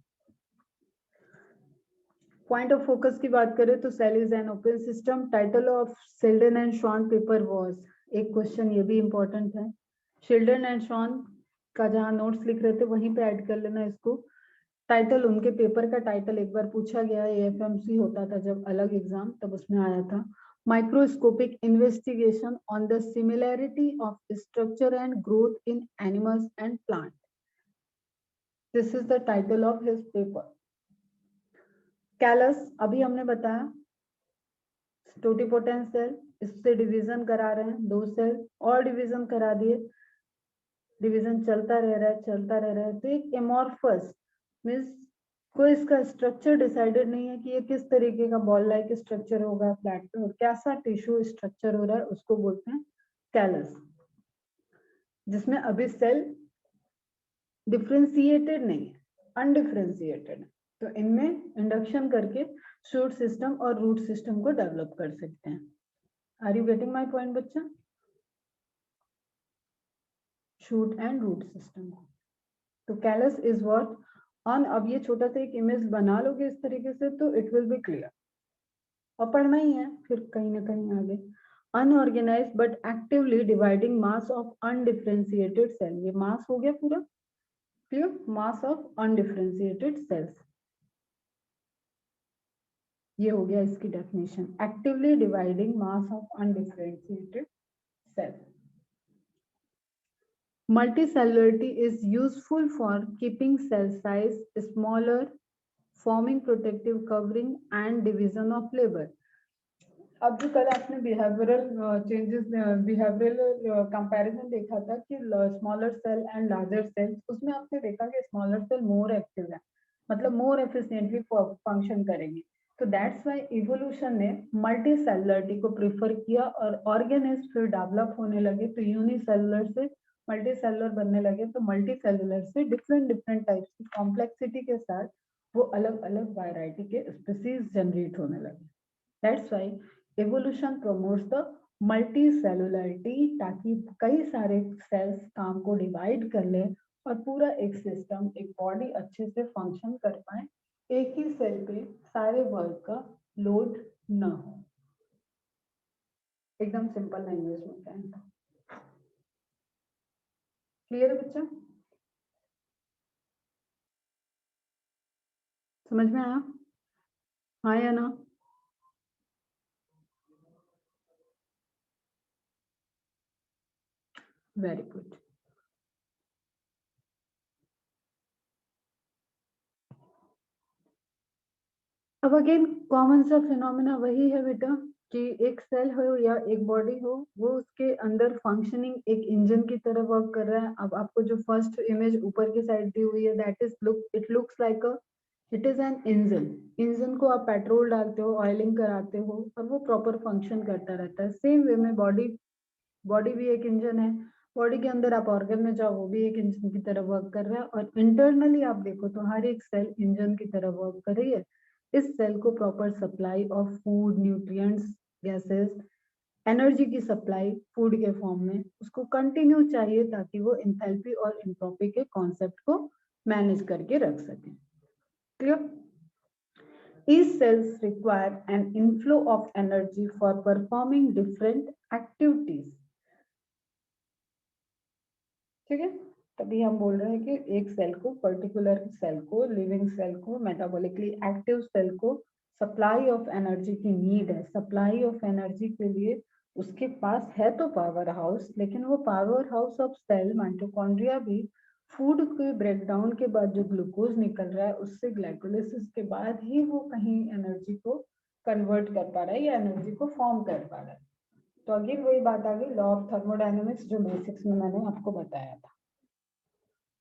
पॉइंट ऑफ फोकस की बात करें तो cell is an open system. Title of Schleiden and Schwann paper was, एक क्वेश्चन ये भी इंपॉर्टेंट है। शिल्डन एंड शॉन का जहां नोट्स लिख रहे थे वहीं पे ऐड कर लेना इसको। टाइटल, उनके पेपर का टाइटल एक बार पूछा गया, एएफएमसी होता था जब अलग एग्जाम, तब उसमें आया था microscopic investigation on the similarity of structure and growth in animals and plant. This is the title of his paper. Callus अभी हमने बताया, टोटिपोटेंट सेल, इससे डिवीजन करा रहे हैं, 2 सेल और डिवीजन करा दिए, डिवीजन चलता रह रहा है। तो एक एमॉर्फस मींस कोई इसका स्ट्रक्चर डिसाइडेड नहीं है कि ये किस तरीके का बॉल लाइक स्ट्रक्चर होगा, फ्लैट और कैसा टिश्यू स्ट्रक्चर हो रहा है, उसको बोलते हैं कैलस, जिसमें अभी सेल डिफरेंशिएटेड नहीं है, अनडिफरेंशिएटेड है। तो इनमें इंडक्शन करके शूट सिस्टम और रूट सिस्टम को डेवलप कर सकते हैं। Are you getting my point बच्चा? Shoot and root system. तो कैलस इज व्हाट ऑन, अब ये छोटा सा एक इमेज बना लोगे इस तरीके से तो इट विल बी क्लियर, और पढ़ना ही है फिर कहीं ना कहीं आगे। Unorganised but actively dividing mass of undifferentiated cell, ये मास हो गया पूरा, clear? Mass of undifferentiated cells, ये हो गया इसकी definition, actively dividing mass of undifferentiated cells. Multicellularity is useful for keeping cell size smaller, forming protective covering and division of labor. अब जो कल आपने बिहेवियरल चेंजेस, बिहेवियरल कंपैरिजन देखा था कि smaller cell and larger cell, उसमें आपने देखा कि स्मॉलर सेल मोर एक्टिव है, मतलब मोर एफिशिएंटली फंक्शन करेंगे. तो दैट्स व्हाई इवोल्यूशन ने मल्टी सेलुलरिटी को प्रेफर किया और ऑर्गेनिज्म फिर डेवलप होने लगे, तो यूनिसेलुलर से मल्टी सेलुलर बनने लगे, तो मल्टी सेलुलर से डिफरेंट डिफरेंट टाइप्स की कॉम्प्लेक्सिटी के साथ वो अलग अलग वैरायटी के स्पीसीज जनरेट होने लगे. That's why evolution promotes the multicellularity, ताकि कई सारे सेल्स काम को डिवाइड कर ले और पूरा एक सिस्टम, एक बॉडी अच्छे से फंक्शन कर पाए, एक ही सेल पे सारे वर्क का लोड ना हो. एकदम सिंपल लैंग्वेज में कहना. क्लियर है बच्चा? समझ में आया? हाँ या ना? Very good. अब अगेन कॉमन सा फिनोमेना वही है बेटा कि एक सेल हो या एक बॉडी हो, वो उसके अंदर फंक्शनिंग एक इंजन की तरह वर्क कर रहा है. अब आपको जो फर्स्ट इमेज ऊपर की साइड दी हुई है, that is it looks like a, it is an engine. Engine को आप पेट्रोल डालते हो, ऑयलिंग कराते हो और वो प्रॉपर फंक्शन करता रहता है. सेम वे में बॉडी, बॉडी भी एक इंजन है. बॉडी के अंदर आप ऑर्गन में जाओ, वो भी एक इंजन की तरह वर्क कर रहा है, और इंटरनली आप देखो तो हर एक सेल इंजन की तरह वर्क कर रही है. इस सेल को proper supply of food, nutrients, gases, energy की सप्लाई फूड के फॉर्म में उसको कंटिन्यू चाहिए, ताकि वो इंथैल्पी और एंट्रोपी के कॉन्सेप्ट को मैनेज करके रख सके. Clear? Each cells require an inflow of energy for performing different activities. ठीक है? तभी हम बोल रहे हैं कि एक सेल को, पर्टिकुलर सेल को, लिविंग सेल को, मेटाबॉलिकली एक्टिव सेल को सप्लाई ऑफ एनर्जी की नीड है. सप्लाई ऑफ एनर्जी के लिए उसके पास है तो पावर हाउस, लेकिन वो power house of cell mitochondria भी फूड के ब्रेकडाउन के बाद जो ग्लूकोज निकल रहा है, उससे ग्लाइकोलिसिस के बाद ही वो कहीं एनर्जी को कन्वर्ट कर पा रहा है या एनर्जी को फॉर्म कर पा रहा है. तो अगेन वही बात आ गई, लॉ ऑफ थर्मोडायनेमिक्स जो बेसिक्स में मैंने आपको बताया था.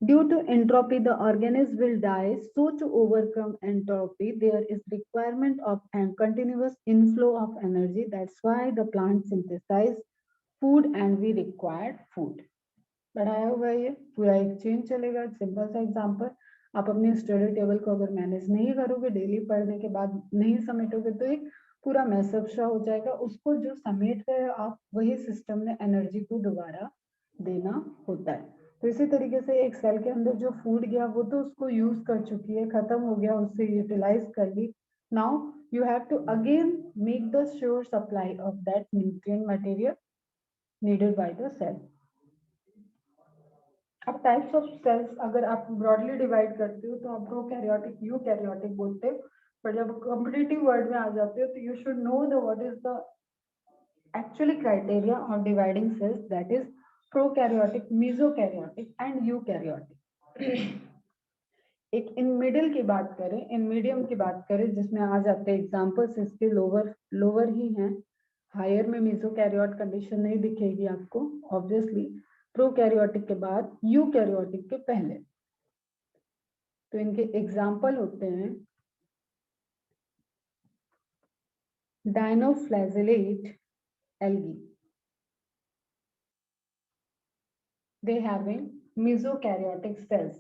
Due to entropy, the organism will die. So to overcome entropy, there is requirement of a continuous inflow of energy. That's why the plant synthesize food and we require food. बढ़ाया हुआ है ये पूरा एक चेन चलेगा. Simple सा example, आप अपने स्टडी टेबल को अगर मैनेज नहीं करोगे, डेली पढ़ने के बाद नहीं समेटोगे, तो एक पूरा मैसअप सा हो जाएगा. उसको जो समेट रहे हो आप, वही सिस्टम ने एनर्जी को दोबारा देना होता है. तो इसी तरीके से एक सेल के अंदर जो फूड गया, वो तो उसको यूज कर चुकी है, खत्म हो गया, उससे यूटिलाइज कर ली. Now you have to again make the sure supply of that nutrient material needed by the cell. अब टाइप्स ऑफ सेल्स अगर आप ब्रॉडली डिवाइड करते हो, तो आप प्रोकैरियोटिक, यूकैरियोटिक बोलते हो. पर जब कॉम्पिटिटिव वर्ड में आ जाते हो, तो you should know the what is the actually criteria of dividing cells, that is prokaryotic, mesokaryotic and eukaryotic. एक इन मिडिल की बात करें, इन मीडियम की बात करें, जिसमें आ जाते हैं एग्जांपल्स इसके लोअर लोअर ही हैं. हायर में मेसोकैरियोट कंडीशन नहीं दिखेगी आपको ऑब्वियसली. प्रोकैरियोटिक के बाद, यूकैरियोटिक के पहले. तो इनके एग्जांपल होते हैं dinoflagellate algae. They having mesokaryotic cells.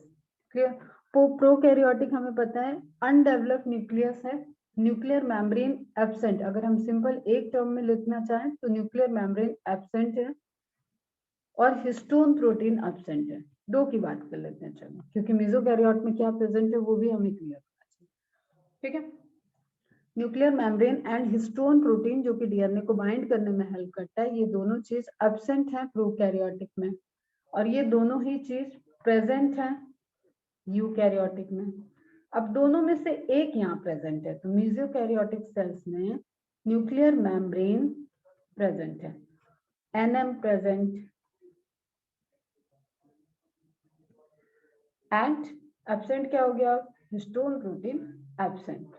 Clear? Prokaryotic हमें पता है अनडेवलप्ड न्यूक्लियस है, न्यूक्लियर मेम्ब्रेन एब्सेंट. अगर हम सिंपल एक टर्म में लिखना चाहें तो न्यूक्लियर मेम्ब्रेन एब्सेंट है और हिस्टोन प्रोटीन एब्सेंट है. दो की बात कर लेते हैं चलो, क्योंकि मेसोकैरियोट में क्या प्रेजेंट है वो भी हमें क्लियर होना चाहिए. ठीक है? Nuclear membrane and histone protein, जो कि डीएनए को बाइंड करने में हेल्प करता है, ये दोनों चीज एब्सेंट है प्रोकैरियोटिक में. और ये दोनों ही चीज प्रेजेंट है यूकैरियोटिक में। अब दोनों में से एक यहाँ प्रेजेंट है, तो मेसोकैरियोटिक सेल्स में न्यूक्लियर मेम्ब्रेन प्रेजेंट है, एनएम प्रेजेंट एंड एब्सेंट क्या हो गया, हिस्टोन प्रोटीन एब्सेंट।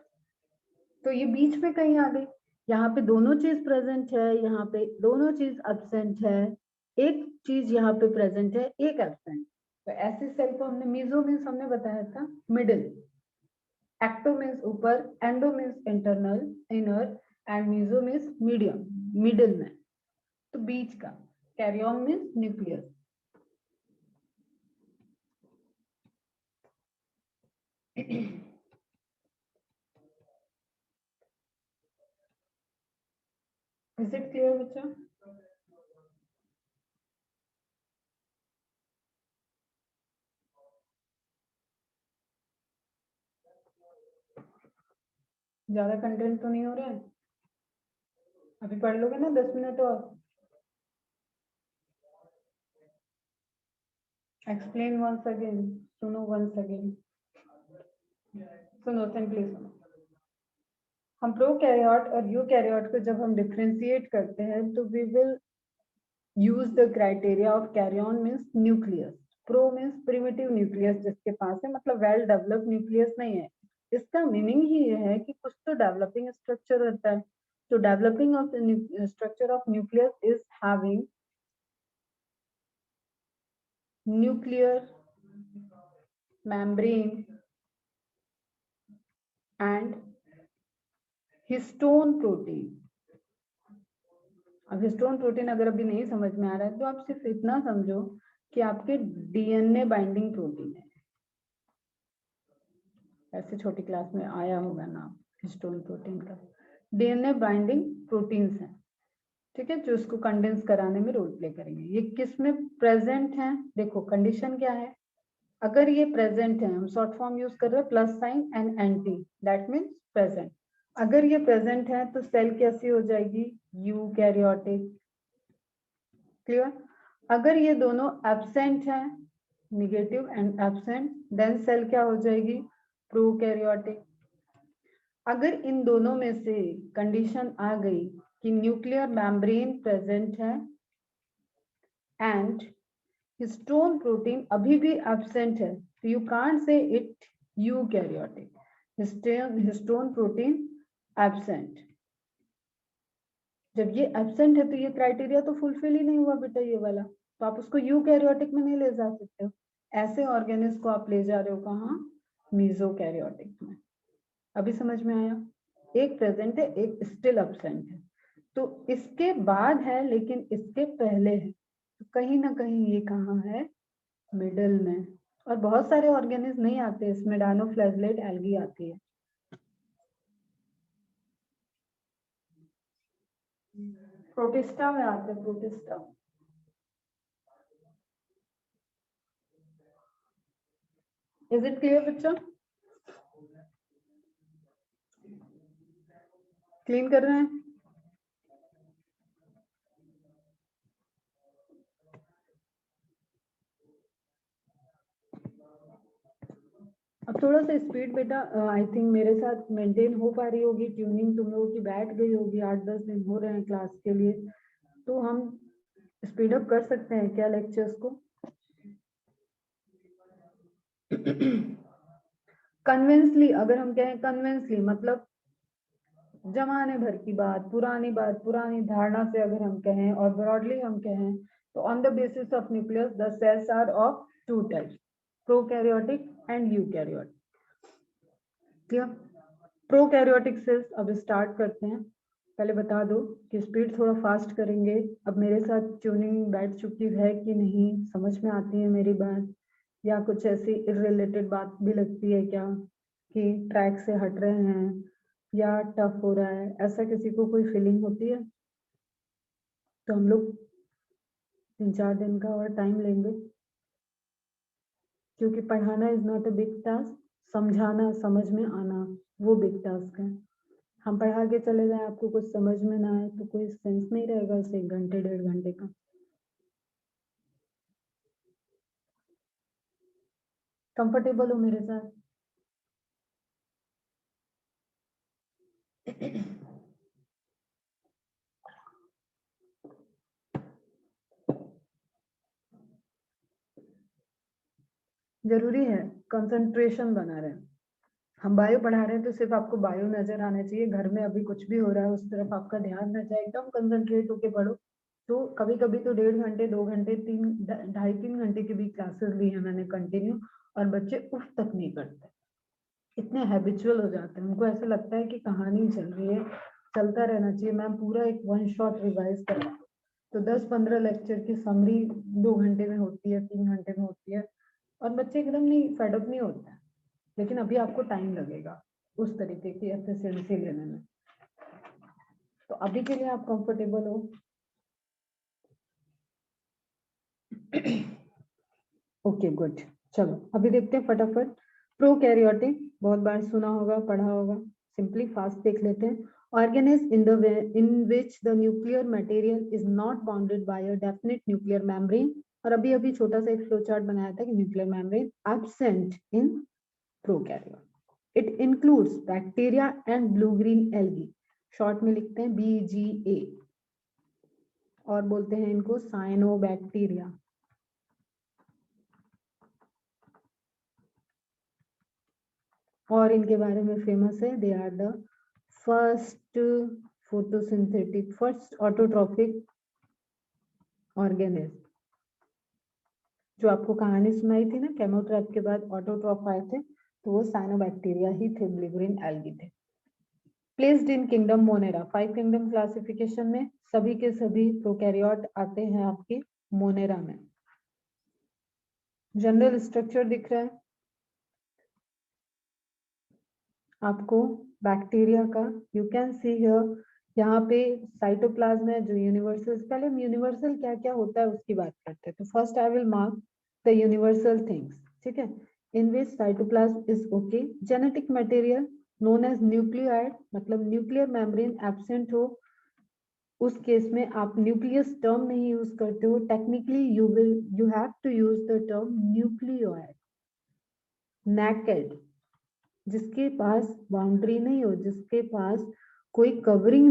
तो ये बीच में कहीं आ गई, यहाँ पे दोनों चीज प्रेजेंट है, यहाँ पे दोनों चीज एब्सेंट है, एक चीज यहाँ पे प्रेजेंट है, एक एब्सेंट। तो ऐसे सेल को हमने मीजो मीन्स हमने बताया था मिडिल, एक्टो मीन्स ऊपर, endo means internal inner and meso means medium middle में, तो बीच का। Karyon means nucleus. Is it clear बच्चा? ज्यादा कंटेंट तो नहीं हो रहा है, अभी पढ़ लोगे ना 10 मिनट और। एक्सप्लेन वंस अगेन, सुनो वंस अगेन, सुनो सिंपली सुनो। हम प्रोकैरियोट और यूकैरियोट को जब हम डिफरेंशिएट करते हैं तो we will use the criteria of karyon means nucleus, pro means primitive nucleus जिसके पास है, मतलब वेल डेवलप्ड न्यूक्लियस नहीं है। इसका मीनिंग ही ये है कि कुछ तो डेवलपिंग स्ट्रक्चर होता है, तो developing of structure of nucleus is having nuclear membrane and histone protein। अब हिस्टोन प्रोटीन अगर अभी नहीं समझ में आ रहा है तो आप सिर्फ इतना समझो कि आपके डीएनए बाइंडिंग प्रोटीन है, ऐसे छोटी क्लास में आया होगा नाम हिस्टोन प्रोटीन का। डीएनए बाइंडिंग प्रोटीन्स हैं, ठीक है, जो इसको कंडेंस कराने में रोल प्ले करेंगे। ये किस में प्रेजेंट है, देखो कंडीशन क्या है, अगर ये प्रेजेंट है, हम शॉर्ट फॉर्म यूज कर रहे हैं plus sign and anti, that means present. अगर ये प्रेजेंट है तो सेल कैसी हो जाएगी, यूकैरियोटिक। क्लियर? अगर ये दोनों एब्सेंट है, negative and absent, then cell क्या हो जाएगी, प्रोकैरियोटिक। अगर इन दोनों में से कंडीशन आ गई कि न्यूक्लियर मेम्ब्रेन प्रेजेंट है एंड हिस्टोन प्रोटीन अभी भी एब्सेंट है, तो you can't say it eukaryotic. Histone protein absent, जब ये एब्सेंट है तो ये क्राइटेरिया तो फुलफिल ही नहीं हुआ बेटा ये वाला, तो आप उसको यूकैरियोटिक में नहीं ले जा सकते हो। ऐसे ऑर्गेनिज को आप ले जा रहे हो कहाँ, मीजोकैरियोटिक में। अभी समझ में आया? एक प्रेजेंट है, एक स्टिल एब्सेंट है, तो इसके बाद है लेकिन इसके पहले है, तो कहीं ना कहीं ये कहाँ है, मिडल में। और बहुत सारे ऑर्गेनिज नहीं आते इसमें, डायनोफ्लैगेलेट एल्गी आती है। प्रोटिस्टा में आते हैं, प्रोटिस्टा। इज इट क्लियर बच्चा? क्लीन कर रहे हैं? अब थोड़ा सा स्पीड बेटा आई थिंक मेरे साथ मेंटेन हो पा रही होगी, ट्यूनिंग तुम लोगों की बैठ गई होगी, 8-10 दिन हो रहे हैं क्लास के लिए, तो हम स्पीड अप कर सकते हैं क्या लेक्चर्स को? कन्विंसली, अगर हम कहें कन्विंसली मतलब जमाने भर की बात, पुरानी धारणा से अगर हम कहें और ब्रॉडली हम कहें तो on the basis of nucleus the cells are of two types, prokaryotic and eukaryotic. Clear? Prokaryotic cells अब स्टार्ट करते हैं। पहले बता दो कि स्पीड थोड़ा फास्ट करेंगे। अब मेरे साथ ट्यूनिंग बैठ चुकी है कि नहीं, समझ में आती है मेरी बात, या कुछ ऐसी इररिलेटेड बात भी लगती है क्या कि ट्रैक से हट रहे हैं या टफ हो रहा है, ऐसा किसी को कोई फीलिंग होती है? तो हम लोग 3-4 दिन का और टाइम लेंगे, क्योंकि पढ़ाना is not a big task, समझाना, समझ में आना वो बिग टास्क है। हम पढ़ा के चले जाए, आपको कुछ समझ में ना आए तो कोई सेंस नहीं रहेगा उस 1 घंटे 1.5 घंटे का। कंफर्टेबल हो मेरे साथ? जरूरी है कंसंट्रेशन बना रहे। हम बायो पढ़ा रहे हैं तो सिर्फ आपको बायो नजर आना चाहिए, घर में अभी कुछ भी हो रहा है उस तरफ आपका ध्यान न जाए, एकदम कंसंट्रेट होके पढ़ो। तो कभी कभी तो 1.5 घंटे 2 घंटे 2.5 3 घंटे की भी क्लासेस ली है मैंने कंटिन्यू, और बच्चे उफ तक नहीं करते, इतने हैबिचुअल हो जाते हैं, उनको ऐसा लगता है कि कहानी चल रही है, चलता रहना चाहिए। मैम पूरा एक वन शॉट रिवाइज करा, तो 10-15 लेक्चर की समरी 2 घंटे में होती है, 3 घंटे में होती है, और बच्चे एकदम नहीं फेडअप नहीं होते हैं। लेकिन अभी आपको टाइम लगेगा उस तरीके की एफिशिएंसी लेने में। तो अभी के लिए आप कंफर्टेबल हो? Okay good. चलो अभी देखते हैं फटाफट। प्रोकैरियोटिक बहुत बार सुना होगा, पढ़ा होगा, सिंपली फास्ट देख लेते हैं। Organism in which the nuclear material is not bounded by a definite nuclear membrane, और अभी अभी छोटा सा एक फ्लो चार्ट बनाया था कि nuclear membrane absent in prokaryote. It includes bacteria and blue green algae, short में लिखते हैं BGA, और बोलते हैं इनको साइनोबैक्टीरिया। और इनके बारे में फेमस है, they are the first photosynthetic, first autotrophic organism. जो आपको कहानी सुनाई थी ना, केमोट्रैप के बाद ऑटोट्रॉफ आए थे, तो वो साइनोबैक्टीरिया ही थे, ब्लू ग्रीन एल्गी थे। Placed in kingdom Monera, 5 kingdom classification में सभी के सभी प्रोकैरियोट आते हैं आपके मोनेरा में। जनरल स्ट्रक्चर दिख रहा है आपको बैक्टीरिया का, यू कैन सी हियर, यहाँ पे साइटोप्लाज्म है जो यूनिवर्सल। पहले हम यूनिवर्सल क्या क्या होता है उसकी बात करते हैं। तो first I will mark the universal things, ठीक है, in which cytoplasm is okay. Genetic material known as nucleoid, मतलब न्यूक्लियर मेम्ब्रेन एब्सेंट हो उस केस में आप न्यूक्लियस टर्म नहीं यूज करते हो, technically you have to use the term nucleoid. Naked, जिसके पास बाउंड्री नहीं हो, जिसके पास कोई कवरिंग